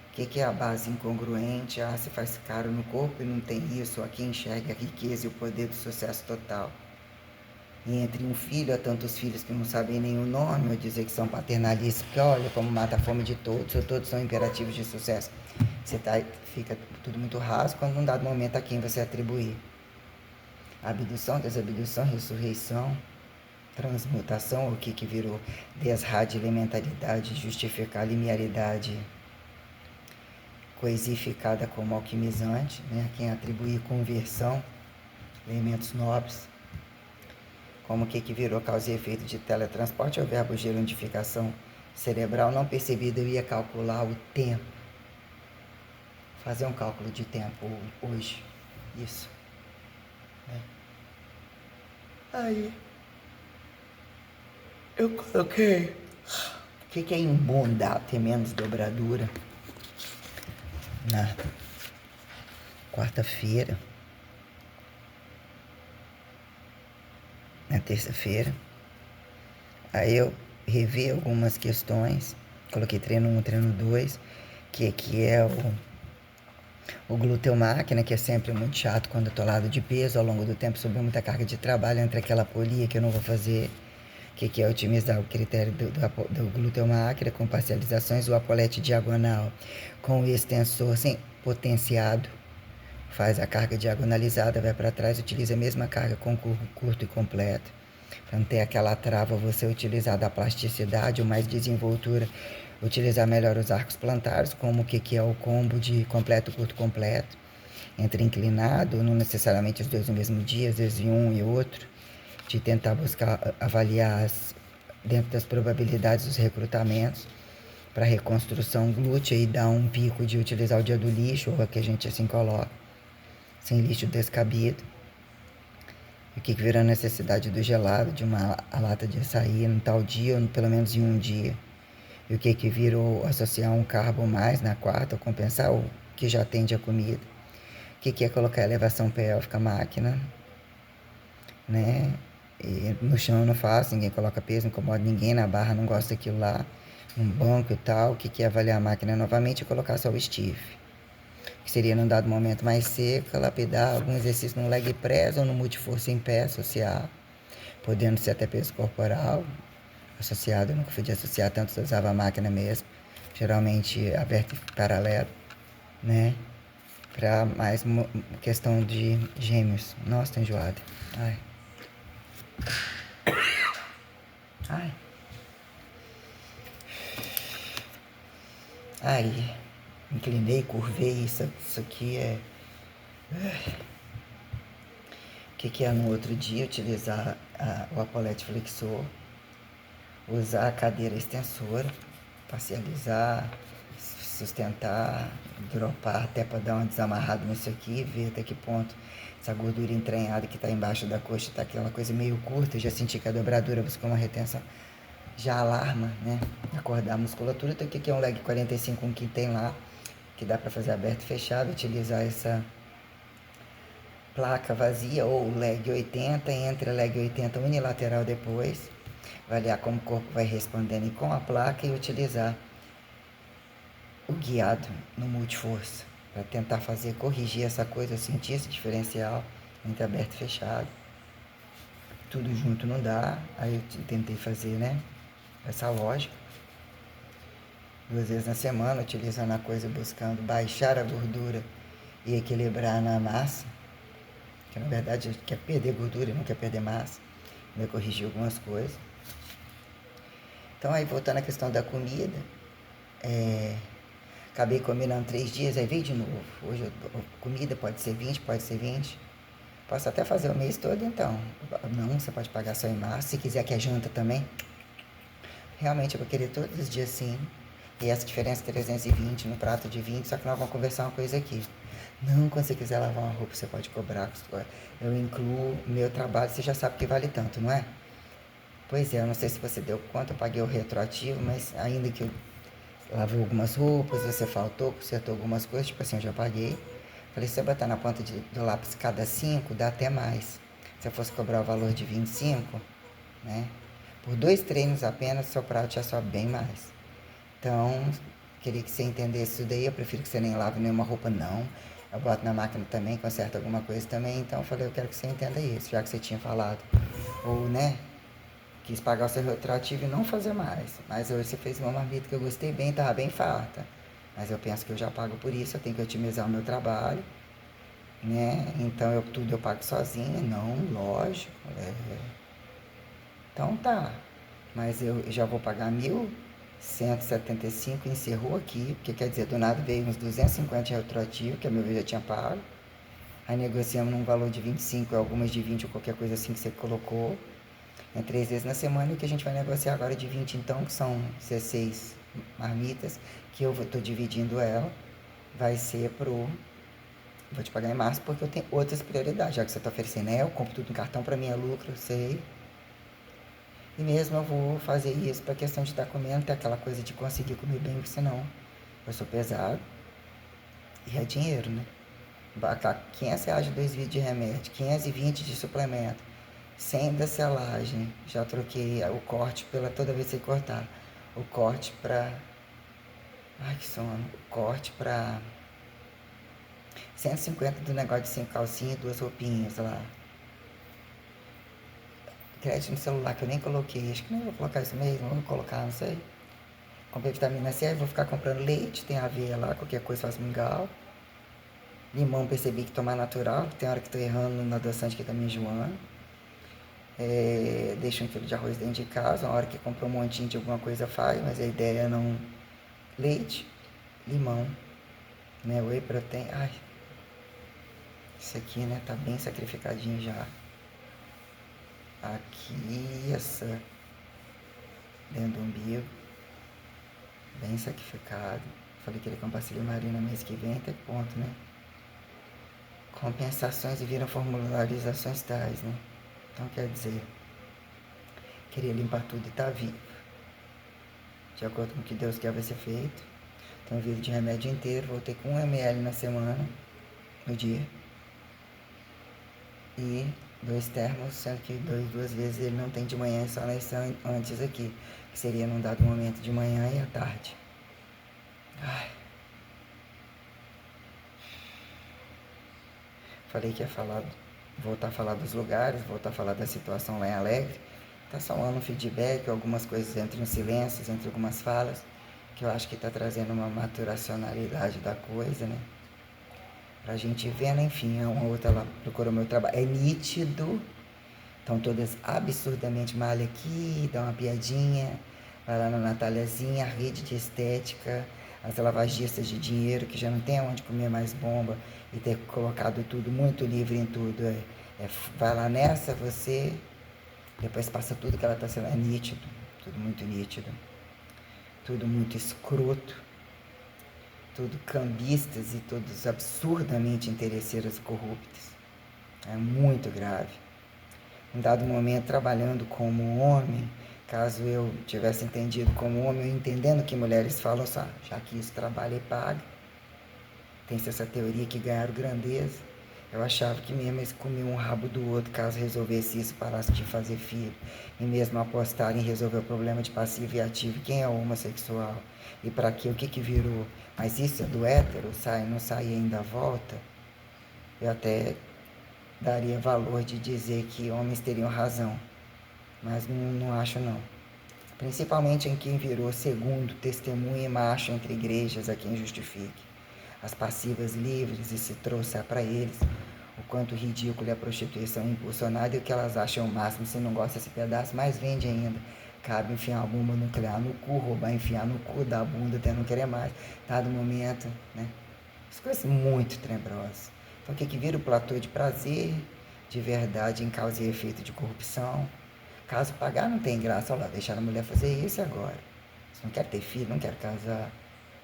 O que é a base incongruente? Ah, se faz caro no corpo e não tem isso, aqui enxerga a riqueza e o poder do sucesso total. E entre um filho, há tantos filhos que não sabem nem o nome, ou dizer que são paternalistas, porque olha como mata a fome de todos, ou todos são imperativos de sucesso. Fica tudo muito raso quando num dado momento a quem você atribuir. Abdução, desabdução, ressurreição, transmutação, o que virou desradimentaridade, justificar linearidade coisificada como alquimizante, né? Quem atribuir conversão, elementos nobres, como o que virou causa e efeito de teletransporte, o verbo gerondificação cerebral não percebido, eu ia calcular o tempo, fazer um cálculo de tempo hoje, isso, né? Aí eu coloquei o que é imbundar, ter menos dobradura na quarta-feira, na terça-feira. Aí eu revi algumas questões, coloquei treino 1, treino 2, que é o glúteo máquina, que é sempre muito chato quando eu tô lado de peso, ao longo do tempo subiu muita carga de trabalho, entre aquela polia que eu não vou fazer, que é otimizar o critério do glúteo máquina com parcializações, o apolete diagonal com o extensor sem potenciado, faz a carga diagonalizada, vai para trás, utiliza a mesma carga com curto e completo. Para não ter aquela trava, você utilizar da plasticidade ou mais desenvoltura, utilizar melhor os arcos plantares, como o que é o combo de completo, curto, completo, entre inclinado, não necessariamente os dois no mesmo dia, às vezes um e outro, de tentar buscar avaliar dentro das probabilidades dos recrutamentos para reconstrução glútea e dar um pico de utilizar o dia do lixo, ou que a gente assim coloca, sem lixo descabido. O que virou a necessidade do gelado, de a lata de açaí no tal dia, ou pelo menos em um dia. E o que virou associar um carbo mais na quarta, ou compensar o que já atende a comida. O que é colocar elevação pélvica, máquina, né? E no chão eu não faço, ninguém coloca peso, não incomoda ninguém, na barra não gosta daquilo lá, num banco e tal. O que é avaliar a máquina novamente e colocar só o stiff, que seria num dado momento mais seco, lapidar algum exercício no leg press ou no multiforça em pé, associar, podendo ser até peso corporal associado. Eu nunca fui de associar tanto, eu usava a máquina mesmo, geralmente aberto e paralelo, né? Pra mais questão de gêmeos. Nossa, tô enjoada. Ai. Ai. Aí, inclinei, curvei, isso aqui é... O que é no outro dia? Utilizar o apolete flexor, usar a cadeira extensora, parcializar, sustentar, dropar até para dar uma desamarrada nisso aqui, ver até que ponto essa gordura entranhada que está embaixo da coxa está aquela coisa meio curta. Eu já senti que a dobradura buscou uma retenção, já alarma, né? Acordar a musculatura. Então, o que é um leg 45, um que tem lá, que dá para fazer aberto e fechado, utilizar essa placa vazia ou leg 80, entre leg 80 unilateral depois, avaliar como o corpo vai respondendo com a placa e utilizar o guiado no multiforça para tentar corrigir essa coisa, eu senti esse diferencial entre aberto e fechado. Tudo junto não dá, aí eu tentei fazer, né, essa lógica. 2 vezes na semana, utilizando a coisa, buscando baixar a gordura e equilibrar na massa, que na verdade quer perder gordura e não quer perder massa. Eu corrigi algumas coisas. Então aí voltando à questão da comida, Acabei combinando 3 dias, aí veio de novo. Hoje comida pode ser 20, pode ser 20. Posso até fazer o mês todo então. Não, você pode pagar só em março. Se quiser que a janta também. Realmente eu vou querer todos os dias sim. E essa diferença 320 no prato de 20, só que nós vamos conversar uma coisa aqui. Não, quando você quiser lavar uma roupa, você pode cobrar. Eu incluo meu trabalho, você já sabe que vale tanto, não é? Pois é, eu não sei se você deu conta, eu paguei o retroativo, mas ainda que eu lavou algumas roupas, você faltou, consertou algumas coisas, tipo assim, eu já paguei. Falei, se você botar na ponta do lápis cada 5, dá até mais. Se eu fosse cobrar o valor de 25, né? Por 2 treinos apenas, seu prato já sobe bem mais. Então, queria que você entendesse isso daí. Eu prefiro que você nem lave nenhuma roupa, não. Eu boto na máquina também, conserto alguma coisa também. Então, eu falei, eu quero que você entenda isso, já que você tinha falado. Ou, né? Quis pagar o seu retroativo e não fazer mais. Mas hoje você fez uma marmita que eu gostei bem, tava bem farta. Mas eu penso que eu já pago por isso, eu tenho que otimizar o meu trabalho, né? Então tudo eu pago sozinha, não, lógico. Então tá. Mas eu já vou pagar 1.175, encerrou aqui, porque quer dizer, do nada veio uns 250 de retroativo, que a meu vez já tinha pago. Aí negociamos num valor de 25, algumas de 20 ou qualquer coisa assim que você colocou. 3 vezes na semana, e o que a gente vai negociar agora de 20 então, que são 16 marmitas, que eu estou dividindo ela, vai ser pro... Vou te pagar em março porque eu tenho outras prioridades, já que você está oferecendo, né? Eu compro tudo no cartão, para mim é lucro, eu sei. E mesmo eu vou fazer isso para questão de estar comendo, ter aquela coisa de conseguir comer bem, porque senão eu sou pesado e é dinheiro, né? Bacar R$ 500 de 2 vidros de remédio, 520 de suplemento, 100 da selagem. Já troquei o corte pela toda vez que você cortar. O corte pra. Ai, que sono. O corte pra 150 do negócio de 5 calcinhas e 2 roupinhas lá. Crédito no celular que eu nem coloquei. Acho que nem vou colocar isso mesmo. Vou colocar, não sei. Comprei vitamina C, vou ficar comprando leite. Tem aveia lá, qualquer coisa faz mingau. Limão, percebi que tomar natural. Tem hora que tô errando no adoçante que tá me enjoando. Deixa 1 quilo de arroz dentro de casa, uma hora que compra um montinho de alguma coisa faz, mas a ideia é não... Leite, limão, né, whey protein, ai, isso aqui, né, tá bem sacrificadinho já. Aqui, essa, dentro do umbigo, bem sacrificado. Falei que ele comprar marina mês que vem, até que ponto, né? Compensações e viram formularizações tais, né? Então quer dizer, queria limpar tudo e tá vivo. De acordo com o que Deus quer vai ser feito. Então, vidro de remédio inteiro, voltei com 1 ml na semana, no dia. E 2 termos, sendo que 2 vezes ele não tem de manhã, só nesse antes aqui. Que seria num dado momento de manhã e à tarde. Ai. Falei que ia falar, voltar a falar dos lugares, voltar a falar da situação lá em Alegre. Tá somando um feedback, algumas coisas entre uns silêncios, entre algumas falas, que eu acho que tá trazendo uma maturacionalidade da coisa, né? Pra gente ver, né? Enfim, uma outra lá procurou meu trabalho. É nítido. Estão todas absurdamente mal aqui, dá uma piadinha. Vai lá na Nataliazinha, a rede de estética, as lavagistas de dinheiro que já não tem onde comer mais bomba e ter colocado tudo muito livre em tudo. Vai lá nessa, você, depois passa tudo que ela está sendo. É nítido, tudo muito nítido, tudo muito escroto, tudo cambistas e todos absurdamente interesseiros e corruptos. É muito grave. Em dado momento, trabalhando como homem, caso eu tivesse entendido como homem, entendendo que mulheres falam só, já que isso trabalha e paga, tem-se essa teoria que ganharam grandeza. Eu achava que mesmo eles comiam um rabo do outro caso resolvesse isso, parasse de fazer filho. E mesmo apostar em resolver o problema de passivo e ativo, quem é o homossexual? E para quê? O que que virou? Mas isso é do hétero? Sai, não sai e ainda volta? Eu até daria valor de dizer que homens teriam razão, mas não acho não. Principalmente em quem virou segundo testemunha e macho entre igrejas a quem justifique. As passivas livres e se trouxer para eles o quanto ridículo é a prostituição impulsionada e o que elas acham o máximo. Se não gosta desse pedaço, mais vende ainda. cabe enfiar uma bomba nuclear no cu, roubar, enfiar no cu, dar a bunda até não querer mais, dado momento, né? As coisas muito tenebrosas. Então, o que que vira o platô de prazer, de verdade, em causa e efeito de corrupção? Caso pagar, não tem graça. Olha lá, deixar a mulher fazer isso agora. Você não quer ter filho, não quer casar,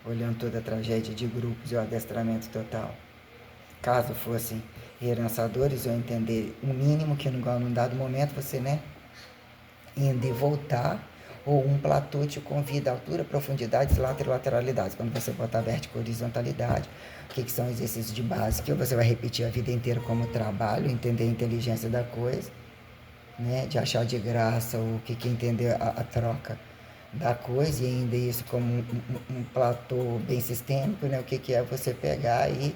olhando toda a tragédia de grupos e o adestramento total. Caso fossem herançadores, eu entender o mínimo que num dado momento você, né, indo e voltar, ou um platô te convida a altura, profundidades, lateralidades. Quando você botar vertical, horizontalidade, o que são exercícios de base, que você vai repetir a vida inteira como trabalho, entender a inteligência da coisa, né, de achar de graça o que entender a troca da coisa, e ainda isso como um platô bem sistêmico, né, o que é você pegar e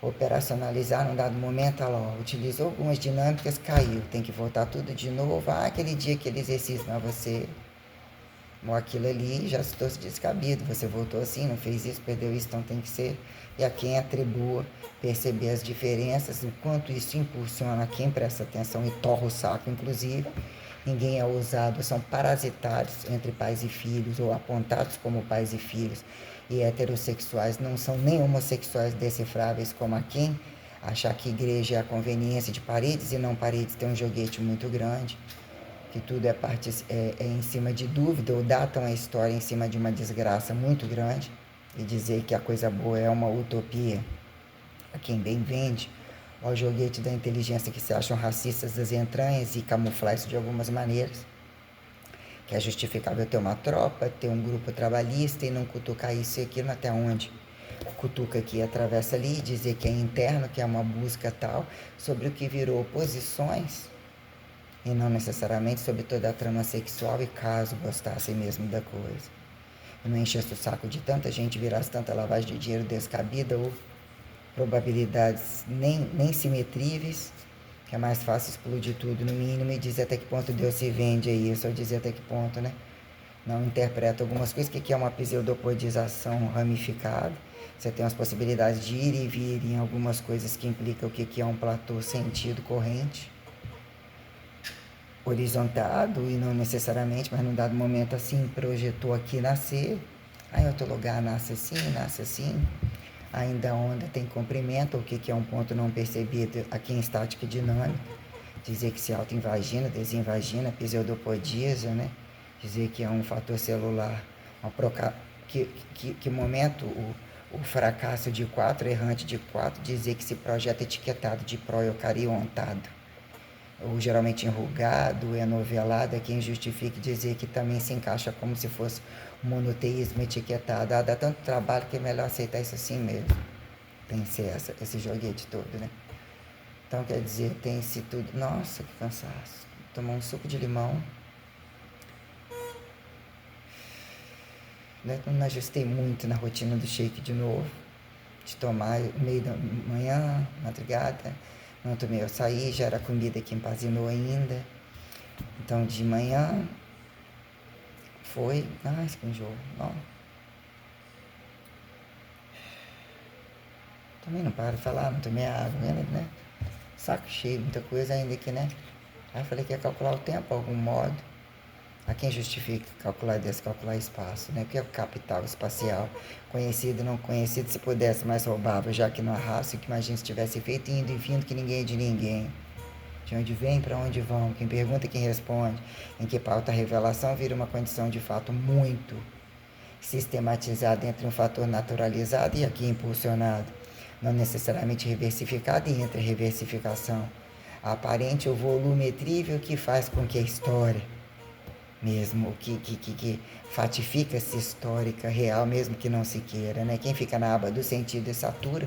operacionalizar num dado momento. Olha lá, utilizou algumas dinâmicas, caiu, tem que voltar tudo de novo. Aquele dia, aquele exercício, mas você, aquilo ali já se tornou descabido, você voltou assim, não fez isso, perdeu isso, então tem que ser. E a quem atribua, perceber as diferenças, o quanto isso impulsiona a quem presta atenção e torra o saco, inclusive. Ninguém é ousado, são parasitários entre pais e filhos, ou apontados como pais e filhos, e heterossexuais não são nem homossexuais decifráveis, como a quem achar que igreja é a conveniência de paredes e não paredes, tem um joguete muito grande, que tudo é em cima de dúvida, ou datam a história em cima de uma desgraça muito grande, e dizer que a coisa boa é uma utopia, a quem bem vende, ao joguete da inteligência que se acham racistas das entranhas e camuflar isso de algumas maneiras, que é justificável ter uma tropa, ter um grupo trabalhista e não cutucar isso e aquilo até onde cutuca aqui, atravessa ali, dizer que é interno, que é uma busca tal, sobre o que virou posições e não necessariamente sobre toda a trama sexual, e caso gostassem mesmo da coisa. E não enchesse o saco de tanta gente, virasse tanta lavagem de dinheiro descabida ou probabilidades nem simetríveis, que é mais fácil explodir tudo no mínimo e dizer até que ponto Deus se vende a isso, ou dizer até que ponto, né? Não interpreta algumas coisas, que é uma pseudopodização ramificada. Você tem as possibilidades de ir e vir em algumas coisas que implicam o que é um platô sentido corrente, horizontado, e não necessariamente, mas num dado momento assim, projetou aqui nascer, aí em outro lugar nasce assim, ainda a onda tem comprimento, o que é um ponto não percebido aqui em estática e dinâmica, dizer que se autoinvagina, desinvagina, pseudopodíase, né? Dizer que é um fator celular, que momento o fracasso de 4, errante de 4, dizer que se projeta etiquetado de proeucariontado, ou geralmente enrugado, enovelado, é quem justifica dizer que também se encaixa como se fosse um monoteísmo etiquetado. Dá tanto trabalho que é melhor aceitar isso assim mesmo. Tem que ser esse joguete todo, né? Então, quer dizer, tem esse tudo. Nossa, que cansaço. Tomar um suco de limão. Não ajustei muito na rotina do shake de novo. De tomar meio da manhã, madrugada. Não tomei, eu saí, já era comida que empazinou ainda. Então, de manhã foi. Ai, que enjoo. Não. Também não paro de falar, não tomei água, né? Saco cheio, muita coisa ainda que, né? Aí eu falei que ia calcular o tempo, de algum modo. A quem justifica calcular descalcular espaço, né? O que é o capital espacial? Conhecido, não conhecido, se pudesse, mais roubava, já que não arrasta, que imagina se tivesse feito, indo e vindo, que ninguém é de ninguém. De onde vem, para onde vão, quem pergunta, quem responde. Em que pauta a revelação vira uma condição de fato muito sistematizada entre um fator naturalizado e aqui impulsionado, não necessariamente reversificado, e entre a reversificação aparente, o volumetrível que faz com que a história mesmo, que fatifica-se histórica, real, mesmo que não se queira, né? Quem fica na aba do sentido satura,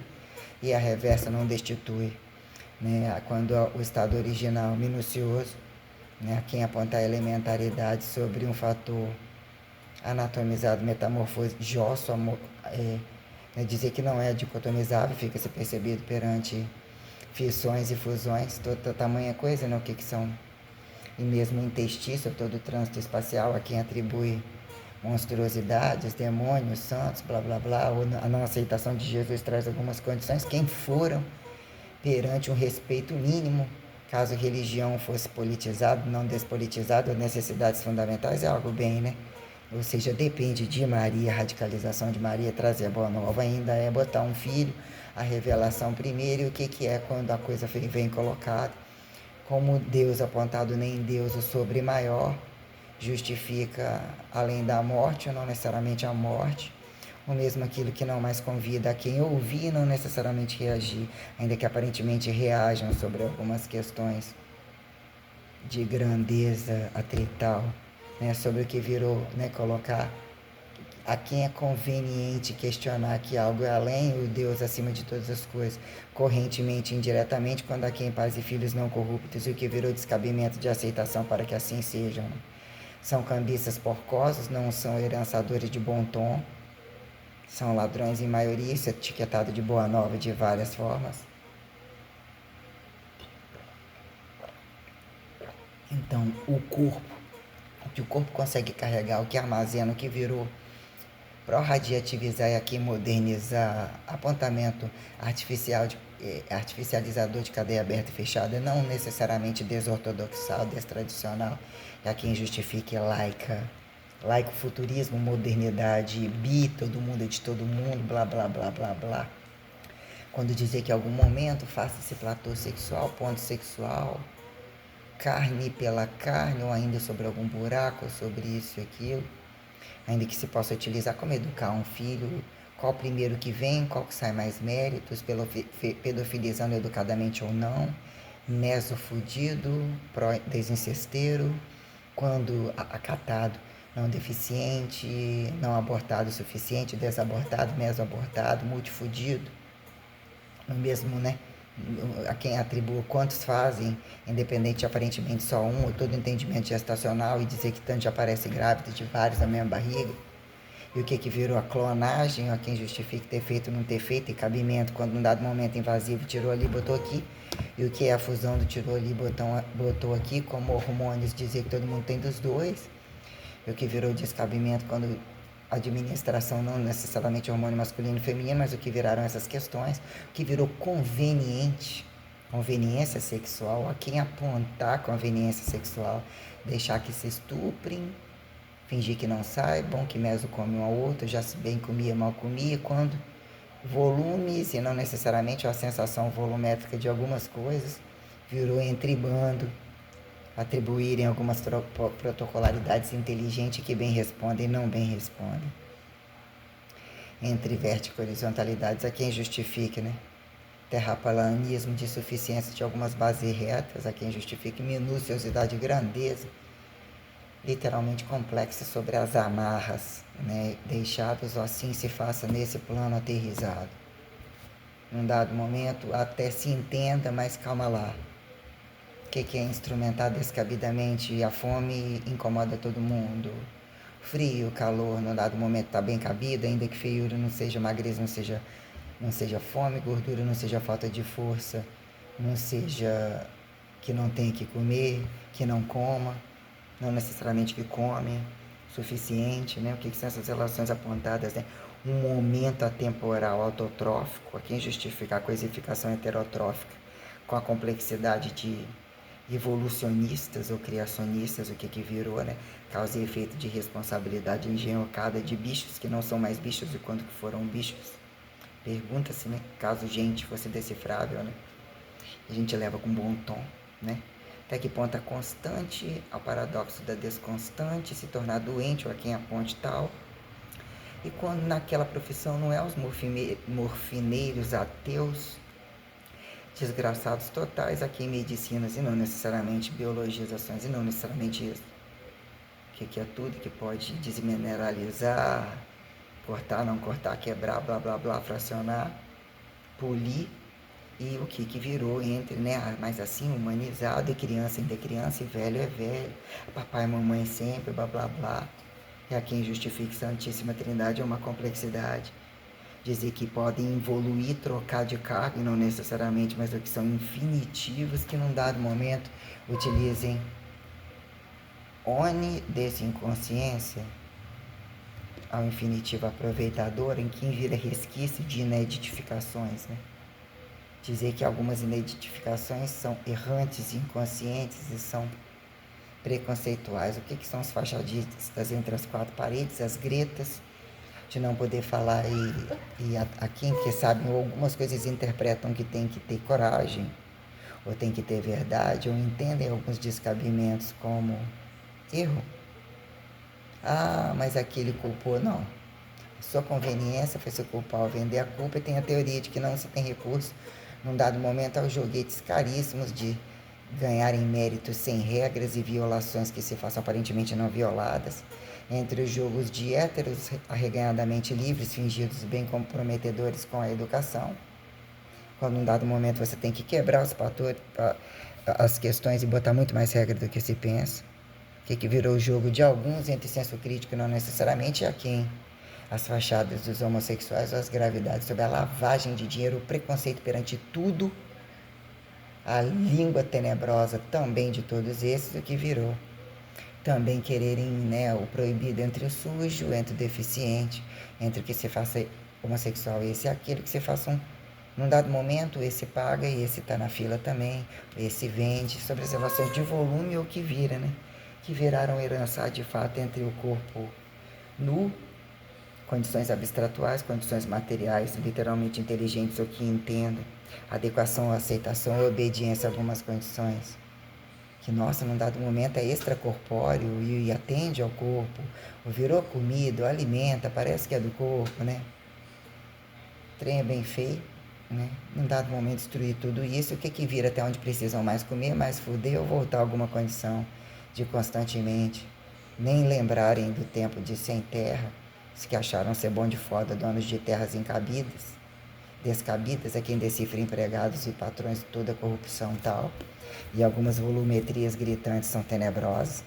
e a reversa não destitui, né? Quando o estado original, minucioso, né? Quem apontar a elementaridade sobre um fator anatomizado, metamorfose, josso, né? Dizer que não é dicotomizável, fica-se percebido perante fissões e fusões, toda tamanha coisa, né? O que são, e mesmo interstício, todo o trânsito espacial, a quem atribui monstruosidades, demônios, santos, blá blá blá, ou a não aceitação de Jesus traz algumas condições, quem foram perante um respeito mínimo Caso religião fosse politizado, não despolitizado, as necessidades fundamentais é algo bem, né? Ou seja, depende de Maria, a radicalização de Maria, trazer a boa nova ainda é botar um filho, a revelação primeiro, e o que é quando a coisa vem colocada, como Deus apontado nem Deus o sobre maior, justifica além da morte, ou não necessariamente a morte, ou mesmo aquilo que não mais convida a quem ouvir não necessariamente reagir, ainda que aparentemente reajam sobre algumas questões de grandeza atrital, né, sobre o que virou, né, colocar a quem é conveniente questionar que algo é além, o Deus acima de todas as coisas, correntemente, indiretamente, quando a quem pais e filhos não corruptos, e o que virou descabimento de aceitação para que assim sejam. Né? São cambistas porcosos, não são herançadores de bom tom, são ladrões em maioria, isso é etiquetado de boa nova de várias formas. Então, o que o corpo consegue carregar, o que armazena, o que virou pró-radiativizar e aqui modernizar apontamento artificializador de cadeia aberta e fechada, não necessariamente desortodoxal, destradicional, e a quem justifique laico futurismo, modernidade, todo mundo é de todo mundo, blá blá blá blá blá. Quando dizer que em algum momento faça-se platô sexual, ponto sexual, carne pela carne, ou ainda sobre algum buraco, sobre isso e aquilo, ainda que se possa utilizar como educar um filho, qual primeiro que vem, qual que sai mais méritos, pedofilizando educadamente ou não, mesofudido, desincesteiro, quando acatado, não deficiente, não abortado o suficiente, desabortado, mesoabortado, multifudido, no mesmo, né? A quem atribua quantos fazem, independente de aparentemente só um, ou todo entendimento gestacional, e dizer que tanto já aparece grávida de vários na mesma barriga. E o que virou a clonagem, a quem justifica ter feito ou não ter feito, e cabimento, quando num dado momento invasivo tirou ali, botou aqui. E o que é a fusão do tirou ali, botou aqui, como hormônios, dizer que todo mundo tem dos dois. E o que virou descabimento quando a administração não necessariamente hormônio masculino e feminino, mas o que viraram essas questões, o que virou conveniência sexual, a quem apontar conveniência sexual, deixar que se estuprem, fingir que não saibam, que meso come um ao outro, já se bem comia, mal comia, quando volumes, e não necessariamente a sensação volumétrica de algumas coisas, virou entre bando, atribuírem algumas protocolaridades inteligentes que bem respondem e não bem respondem. Entre vértigo e horizontalidades, a quem justifique, né? Terraplanismo de suficiência de algumas bases retas, a quem justifique minuciosidade e grandeza, literalmente complexa sobre as amarras, né? Deixados assim se faça nesse plano aterrizado. Num dado momento, até se entenda, mas calma lá. O que é instrumentar descabidamente? A fome incomoda todo mundo. Frio, calor, num dado momento está bem cabido, ainda que feiura não seja magreza, não seja fome, gordura não seja falta de força, não seja que não tenha que comer, que não coma, não necessariamente que come, suficiente, né? O que são essas relações apontadas, né? Um momento atemporal autotrófico, a quem justificar a coisificação heterotrófica com a complexidade de evolucionistas ou criacionistas, o que virou, né? Causa e efeito de responsabilidade engenhocada de bichos que não são mais bichos e quando que foram bichos. Pergunta-se, né? Caso gente fosse decifrável, né? A gente leva com bom tom, né? Até que ponto a constante ao paradoxo da desconstante se tornar doente ou a quem aponte tal. E quando naquela profissão não é os morfineiros ateus, desgraçados totais aqui em medicinas e não necessariamente biologizações e não necessariamente isso. Que é tudo que pode desmineralizar, cortar, não cortar, quebrar, blá blá blá, fracionar, polir, e o que virou entre, né, mas assim, humanizado, e criança ainda é criança, e velho é velho, papai e mamãe sempre, blá blá blá. E a quem justifica a Santíssima Trindade é uma complexidade. Dizer que podem evoluir, trocar de cargo, e não necessariamente, mas o que são infinitivos que num dado momento utilizem desinconsciência ao infinitivo aproveitador, em quem vira resquício de ineditificações, né? dizer que algumas identificações são errantes, inconscientes e são preconceituais. O que são os fachadistas entre as quatro paredes, as gretas, de não poder falar e a quem que sabem, ou algumas coisas interpretam que tem que ter coragem, ou tem que ter verdade, ou entendem alguns descabimentos como erro. Ah, mas aquele culpou, não. Sua conveniência foi se culpar ao vender a culpa e tem a teoria de que não se tem recurso, num dado momento, aos joguetes caríssimos de ganharem méritos sem regras e violações que se façam aparentemente não violadas, entre os jogos de héteros arreganhadamente livres, fingidos bem comprometedores com a educação, quando num dado momento você tem que quebrar os fatores, as questões e botar muito mais regra do que se pensa, que virou o jogo de alguns entre senso crítico e não necessariamente a quem as fachadas dos homossexuais ou as gravidades sobre a lavagem de dinheiro, o preconceito perante tudo, a língua tenebrosa também de todos esses, o que virou também quererem, né, o proibido entre o sujo, entre o deficiente, entre o que se faça homossexual esse e aquele, que se faça num dado momento, esse paga e esse está na fila também, esse vende, sobre as relações de volume ou que vira, né? Que viraram herança de fato entre o corpo nu, condições abstratuais, condições materiais, literalmente inteligentes ou que entendam, adequação, aceitação ou obediência a algumas condições. Que, nossa, num dado momento é extracorpóreo e atende ao corpo, ou virou comida, ou alimenta, parece que é do corpo, né? O trem é bem feio, né? Num dado momento destruir tudo isso, o que vira até onde precisam mais comer, mais fuder ou voltar a alguma condição de constantemente nem lembrarem do tempo de sem terra, os que acharam ser bom de foda, donos de terras encabidas, descabidas é quem decifra empregados e patrões de toda a corrupção tal, e algumas volumetrias gritantes são tenebrosas,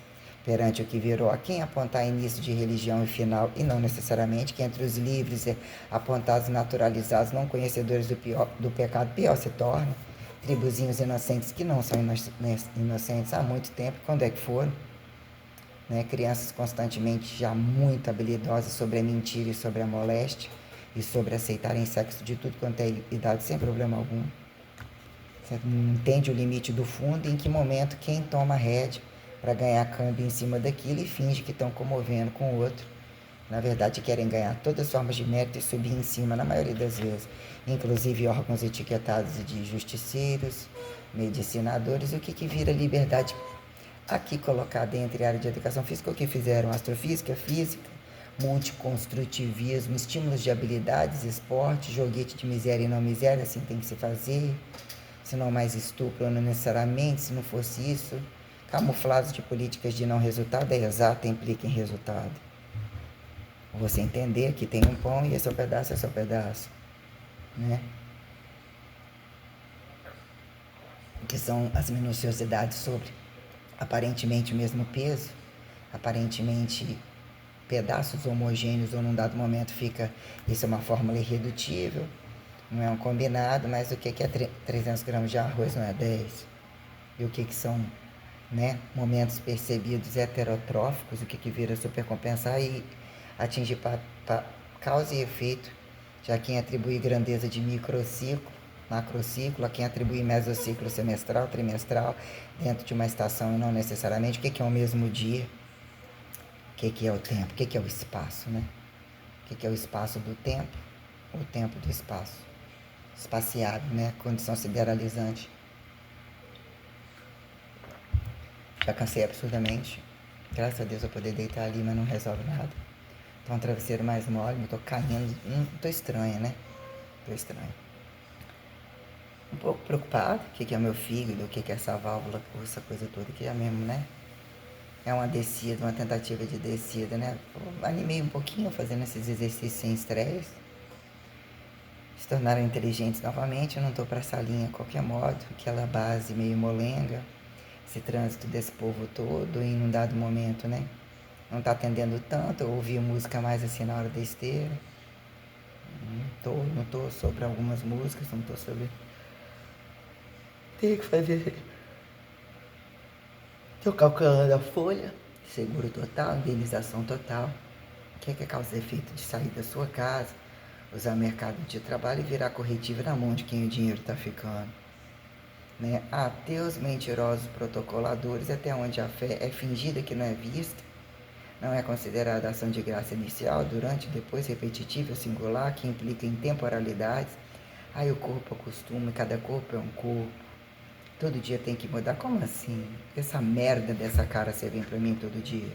perante o que virou a quem apontar início de religião e final, e não necessariamente que entre os livres apontados naturalizados, não conhecedores do pecado, pior se torna, tribuzinhos inocentes que não são inocentes há muito tempo, quando é que foram? Né? Crianças constantemente já muito habilidosas sobre a mentira e sobre a moléstia, e sobre aceitarem sexo de tudo quanto é idade sem problema algum. Você não entende o limite do fundo e em que momento quem toma rédea para ganhar câmbio em cima daquilo e finge que estão comovendo com o outro. Na verdade, querem ganhar todas as formas de mérito e subir em cima, na maioria das vezes. Inclusive órgãos etiquetados de justiceiros, medicinadores, o que vira liberdade aqui colocada entre a área de educação física, o que fizeram astrofísica, física, multiconstrutivismo, estímulos de habilidades, esporte, joguete de miséria e não miséria, assim tem que se fazer, se não mais estupro, não necessariamente, se não fosse isso, camuflados de políticas de não resultado, é exato, implica em resultado. Você entender que tem um pão e esse é o seu pedaço, né? Que são as minuciosidades sobre aparentemente o mesmo peso, aparentemente pedaços homogêneos, ou num dado momento fica, isso é uma fórmula irredutível, não é um combinado, mas o que é 300 gramas de arroz não é 10? E o que são, né, momentos percebidos heterotróficos, o que vira supercompensar e atingir causa e efeito, já quem atribui grandeza de microciclo, macrociclo, a quem atribui mesociclo semestral, trimestral, dentro de uma estação e não necessariamente, o que é o mesmo dia, o que é o tempo, o que é o espaço, né? O que é o espaço do tempo, o tempo do espaço, espaciado, né? Condição sideralizante. Já cansei absurdamente, graças a Deus eu poder deitar ali, mas não resolve nada. Tá um travesseiro mais mole, eu tô caindo, tô estranha, né? Tô estranha. Um pouco preocupado, o que é meu fígado, o que é essa válvula, essa coisa toda que é mesmo, né? É uma descida, uma tentativa de descida, né? Eu animei um pouquinho fazendo esses exercícios sem estresse. Se tornaram inteligentes novamente, eu não tô pra essa linha a qualquer modo, aquela base meio molenga, esse trânsito desse povo todo, em um dado momento, né? Não tá atendendo tanto, eu ouvi música mais assim na hora da esteira. Não tô sobre algumas músicas, não tô sobre... Tem que fazer... Tô calculando a folha, seguro total, indenização total. O que é causa e efeito de sair da sua casa, usar mercado de trabalho e virar corretivo na mão de quem o dinheiro está ficando. Né? Ateus, mentirosos, protocoladores, até onde a fé é fingida que não é vista, não é considerada ação de graça inicial, durante, depois, repetitiva, singular, que implica em temporalidades. Aí o corpo acostuma, cada corpo é um corpo. Todo dia tem que mudar. Como assim? Essa merda dessa cara você vem pra mim todo dia?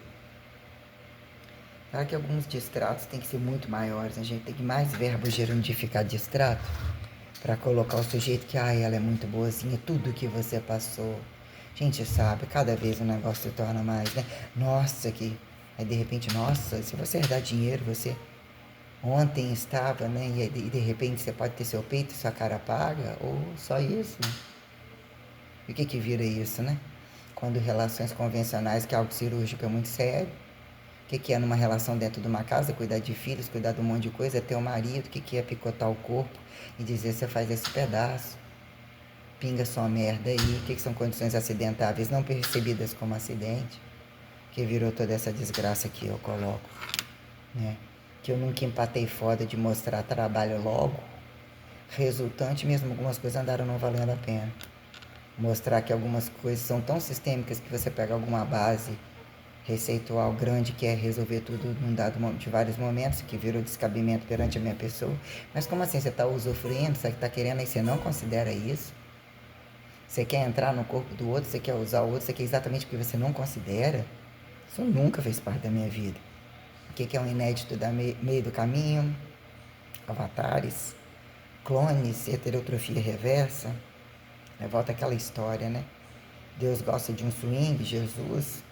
Será que alguns distratos têm que ser muito maiores? A gente tem que mais verbo gerandificar distrato para colocar o sujeito que, ela é muito boazinha, tudo que você passou. A gente sabe, cada vez o negócio se torna mais, né? Nossa, que... Aí de repente, nossa, se você herdar dinheiro, você ontem estava, né? E de repente você pode ter seu peito e sua cara paga, ou só isso, né? E o que vira isso, né? Quando relações convencionais, que é algo cirúrgico, é muito sério. O que é numa relação dentro de uma casa? Cuidar de filhos, cuidar de um monte de coisa, é ter um marido. O que é picotar o corpo e dizer você faz esse pedaço? Pinga sua merda aí. O que são condições acidentáveis não percebidas como acidente? Que virou toda essa desgraça que eu coloco, né? Que eu nunca empatei foda de mostrar trabalho logo. Resultante, mesmo algumas coisas andaram não valendo a pena. Mostrar que algumas coisas são tão sistêmicas que você pega alguma base receitual grande que é resolver tudo num dado de vários momentos, que virou descabimento perante a minha pessoa. Mas como assim? Você está usufruindo, você está querendo, aí você não considera isso? Você quer entrar no corpo do outro, você quer usar o outro, você quer exatamente porque você não considera? Isso nunca fez parte da minha vida. O que é um inédito da meio do caminho? Avatares, clones, heterotrofia reversa. Volta aquela história, né? Deus gosta de um swing, Jesus.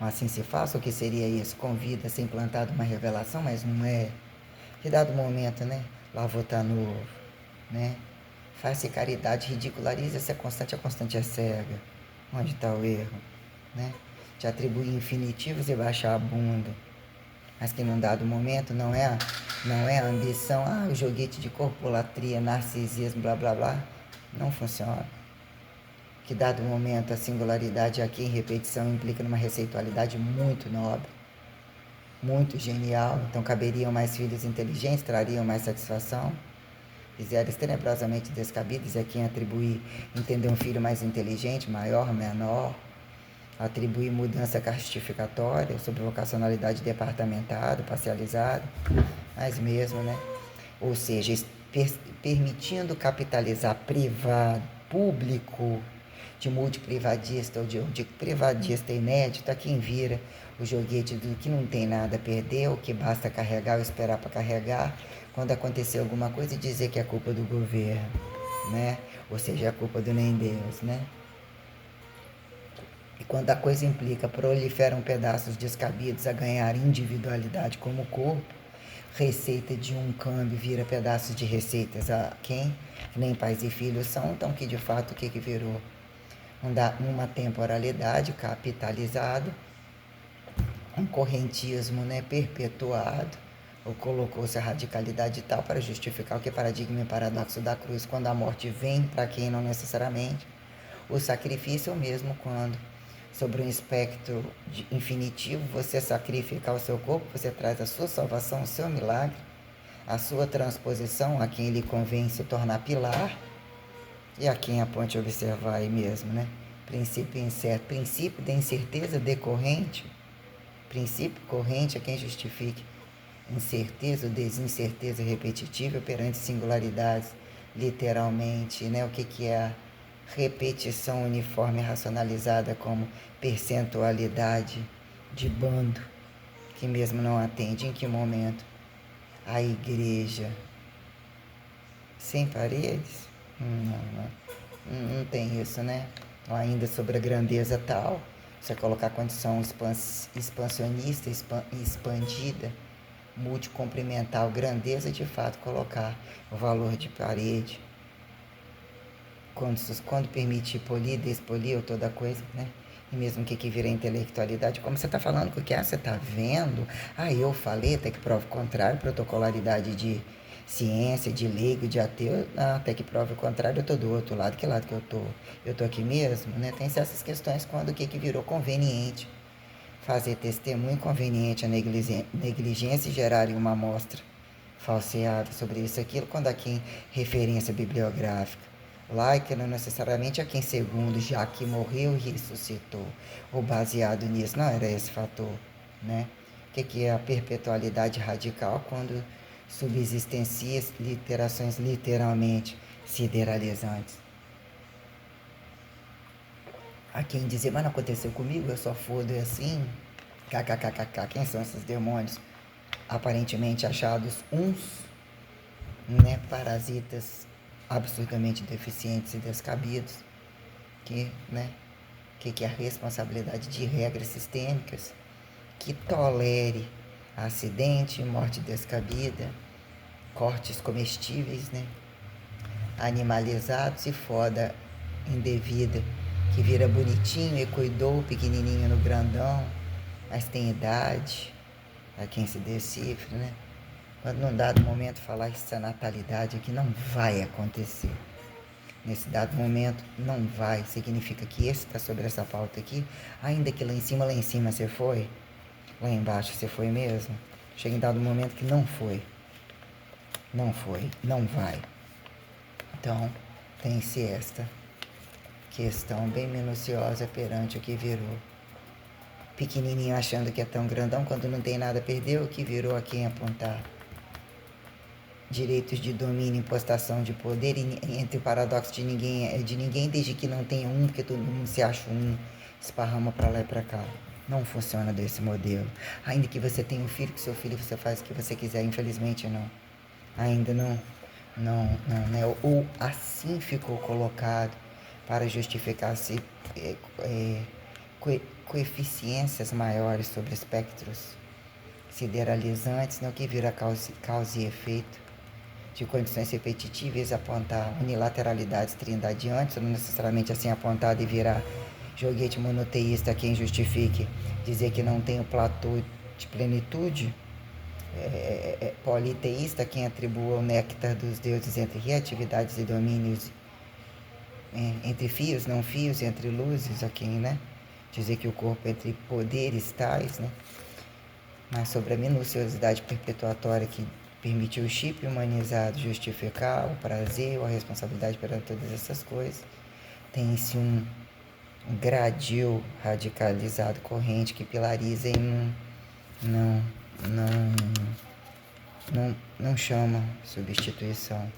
Assim se faça, o que seria isso? Convida a ser implantado uma revelação, mas não é. Que dado momento, né? Lá vou estar novo, né? Faz-se caridade, ridiculariza-se a constante é cega. Onde está o erro, né? Te atribuir infinitivos e baixar a bunda. Mas que num dado momento não é a ambição, o joguete de corpolatria, narcisismo, blá blá blá. Não funciona. Que dado momento a singularidade aqui em repetição implica numa receitualidade muito nobre, muito genial. Então caberiam mais filhos inteligentes, trariam mais satisfação. Fizeres tenebrosamente descabidos é quem atribuir entender um filho mais inteligente, maior, menor, atribuir mudança castificatória sobre vocacionalidade departamentada, parcializada, mas mesmo, né? Ou seja, permitindo capitalizar privado, público, de multiprivadista ou de privadista inédito, a quem vira o joguete do que não tem nada a perder, o que basta carregar ou esperar para carregar, quando acontecer alguma coisa e dizer que é culpa do governo, né? Ou seja, é culpa do nem Deus, né? E quando a coisa implica, proliferam pedaços descabidos a ganhar individualidade como corpo, receita de um câmbio vira pedaços de receitas a quem nem pais e filhos são, então que de fato o que virou? Numa temporalidade capitalizada, um correntismo, né, perpetuado, ou colocou-se a radicalidade tal para justificar o que é paradigma e paradoxo da cruz, quando a morte vem para quem não necessariamente, o sacrifício ou mesmo quando, sobre um espectro infinitivo, você sacrificar o seu corpo, você traz a sua salvação, o seu milagre, a sua transposição, a quem lhe convém se tornar pilar, e a quem aponte observar aí mesmo, né? Princípio incerto, princípio da incerteza decorrente, princípio corrente a quem justifique incerteza ou desincerteza repetitiva perante singularidades, literalmente, né? O que é a repetição uniforme racionalizada como percentualidade de bando, que mesmo não atende em que momento? A igreja sem paredes? Não tem isso, né? Ainda sobre a grandeza tal, você colocar a condição expansionista, expandida, multicomprimental, grandeza, de fato, colocar o valor de parede. Quando permite polir, despolir ou toda coisa, né? E mesmo que vira intelectualidade, como você está falando, com o que você está vendo? Eu falei, até que prova o contrário, protocolaridade de ciência, de leigo, de ateu, até que prova o contrário, eu estou do outro lado. Que lado que eu estou? Eu estou aqui mesmo, né? Tem essas questões quando o que virou conveniente. Fazer testemunho inconveniente a negligência e gerar uma amostra falseada sobre isso e aquilo, quando há quem referência bibliográfica. Laica não necessariamente a quem segundo, já que morreu e ressuscitou, ou baseado nisso, não era esse fator, né? O que é a perpetualidade radical quando subsistencia literações literalmente sideralizantes? Há quem dizer, mas não aconteceu comigo, eu só fodo assim, kkkk, quem são esses demônios? Aparentemente achados uns, né, parasitas absurdamente deficientes e descabidos, que, né, que é a responsabilidade de regras sistêmicas, que tolere acidente, morte descabida, cortes comestíveis, né, animalizados e foda indevida, que vira bonitinho e cuidou pequenininho no grandão, mas tem idade, a quem se decifre, né? Quando num dado momento falar essa natalidade aqui não vai acontecer. Nesse dado momento não vai, significa que esse está sobre essa pauta aqui, ainda que lá em cima você foi, lá embaixo você foi mesmo. Chega em dado momento que não foi, não vai. Então, tem-se esta questão bem minuciosa perante o que virou. Pequenininho achando que é tão grandão, quando não tem nada a perder, o que virou a quem apontar. Direitos de domínio, impostação de poder, entre o paradoxo de ninguém desde que não tenha um, porque todo mundo se acha um, esparrama para lá e para cá. Não funciona desse modelo. Ainda que você tenha um filho, que seu filho você faz o que você quiser, infelizmente não. Ainda não, né? Ou assim ficou colocado para justificar-se coeficiências maiores sobre espectros sideralizantes, no que vira causa e efeito de condições repetitivas, apontar unilateralidades trindadiantes, não necessariamente assim apontado e virar joguete monoteísta quem justifique dizer que não tem o platô de plenitude, politeísta quem atribua o néctar dos deuses entre reatividades e domínios, entre fios, não fios, entre luzes, a quem, né? Dizer que o corpo entre poderes tais, né? Mas sobre a minuciosidade perpetuatória que permitiu o chip humanizado justificar o prazer ou a responsabilidade perante todas essas coisas, tem-se um gradil radicalizado corrente que pilariza e não chama substituição.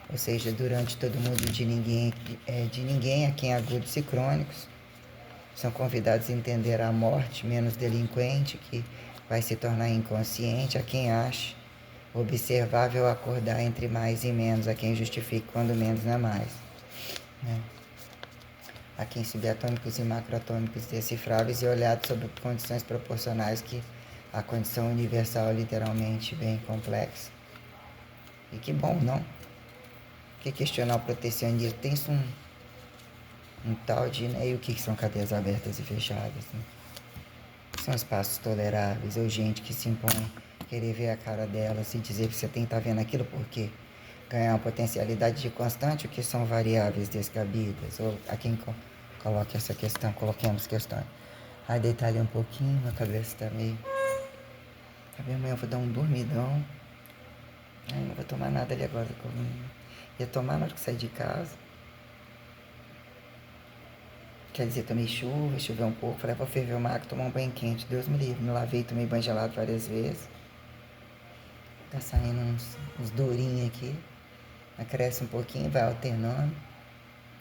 Ou seja, durante todo mundo de ninguém a quem agudos e crônicos são convidados a entender a morte menos delinquente, que vai se tornar inconsciente, a quem acha observável acordar entre mais e menos, a quem justifique quando menos não é mais, né? A quem subatômicos e macroatômicos decifráveis e olhados sob condições proporcionais que a condição universal é literalmente bem complexa. E que bom, não? Que questionar o protecionismo tem um tal de, né? E o que são cadeias abertas e fechadas, né? São espaços toleráveis, ou gente que se impõe querer ver a cara dela, se dizer que você tem que estar vendo aquilo porque ganhar uma potencialidade de constante, o que são variáveis descabidas, ou a quem coloque essa questão, coloquemos questões. Aí deitar ali um pouquinho, a cabeça tá meio... Amanhã eu vou dar um dormidão. Aí não vou tomar nada ali agora, ia tomar na hora que sair de casa. Quer dizer, tomei chuva, choveu um pouco, falei, vou ferver uma água, tomar um banho quente. Deus me livre, me lavei, tomei banho gelado várias vezes. Tá saindo uns durinhos aqui. Cresce um pouquinho, vai alternando.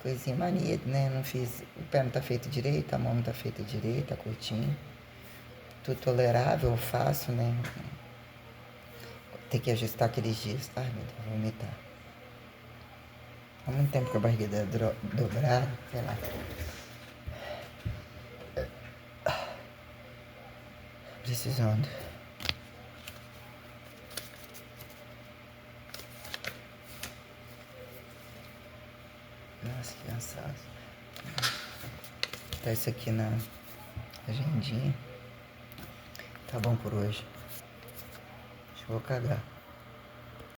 Coisinha mania, né? Não fiz. O pé não tá feito direito, a mão não tá feita direito, tá curtinho. Tudo tolerável, fácil, né? Tem que ajustar aqueles dias. Ai, meu Deus, vou vomitar. Há muito tempo que a barriga dobrada, sei lá. Precisando. Nossa, que cansado. Tá isso aqui na agendinha. Tá bom por hoje. Acho que vou cagar.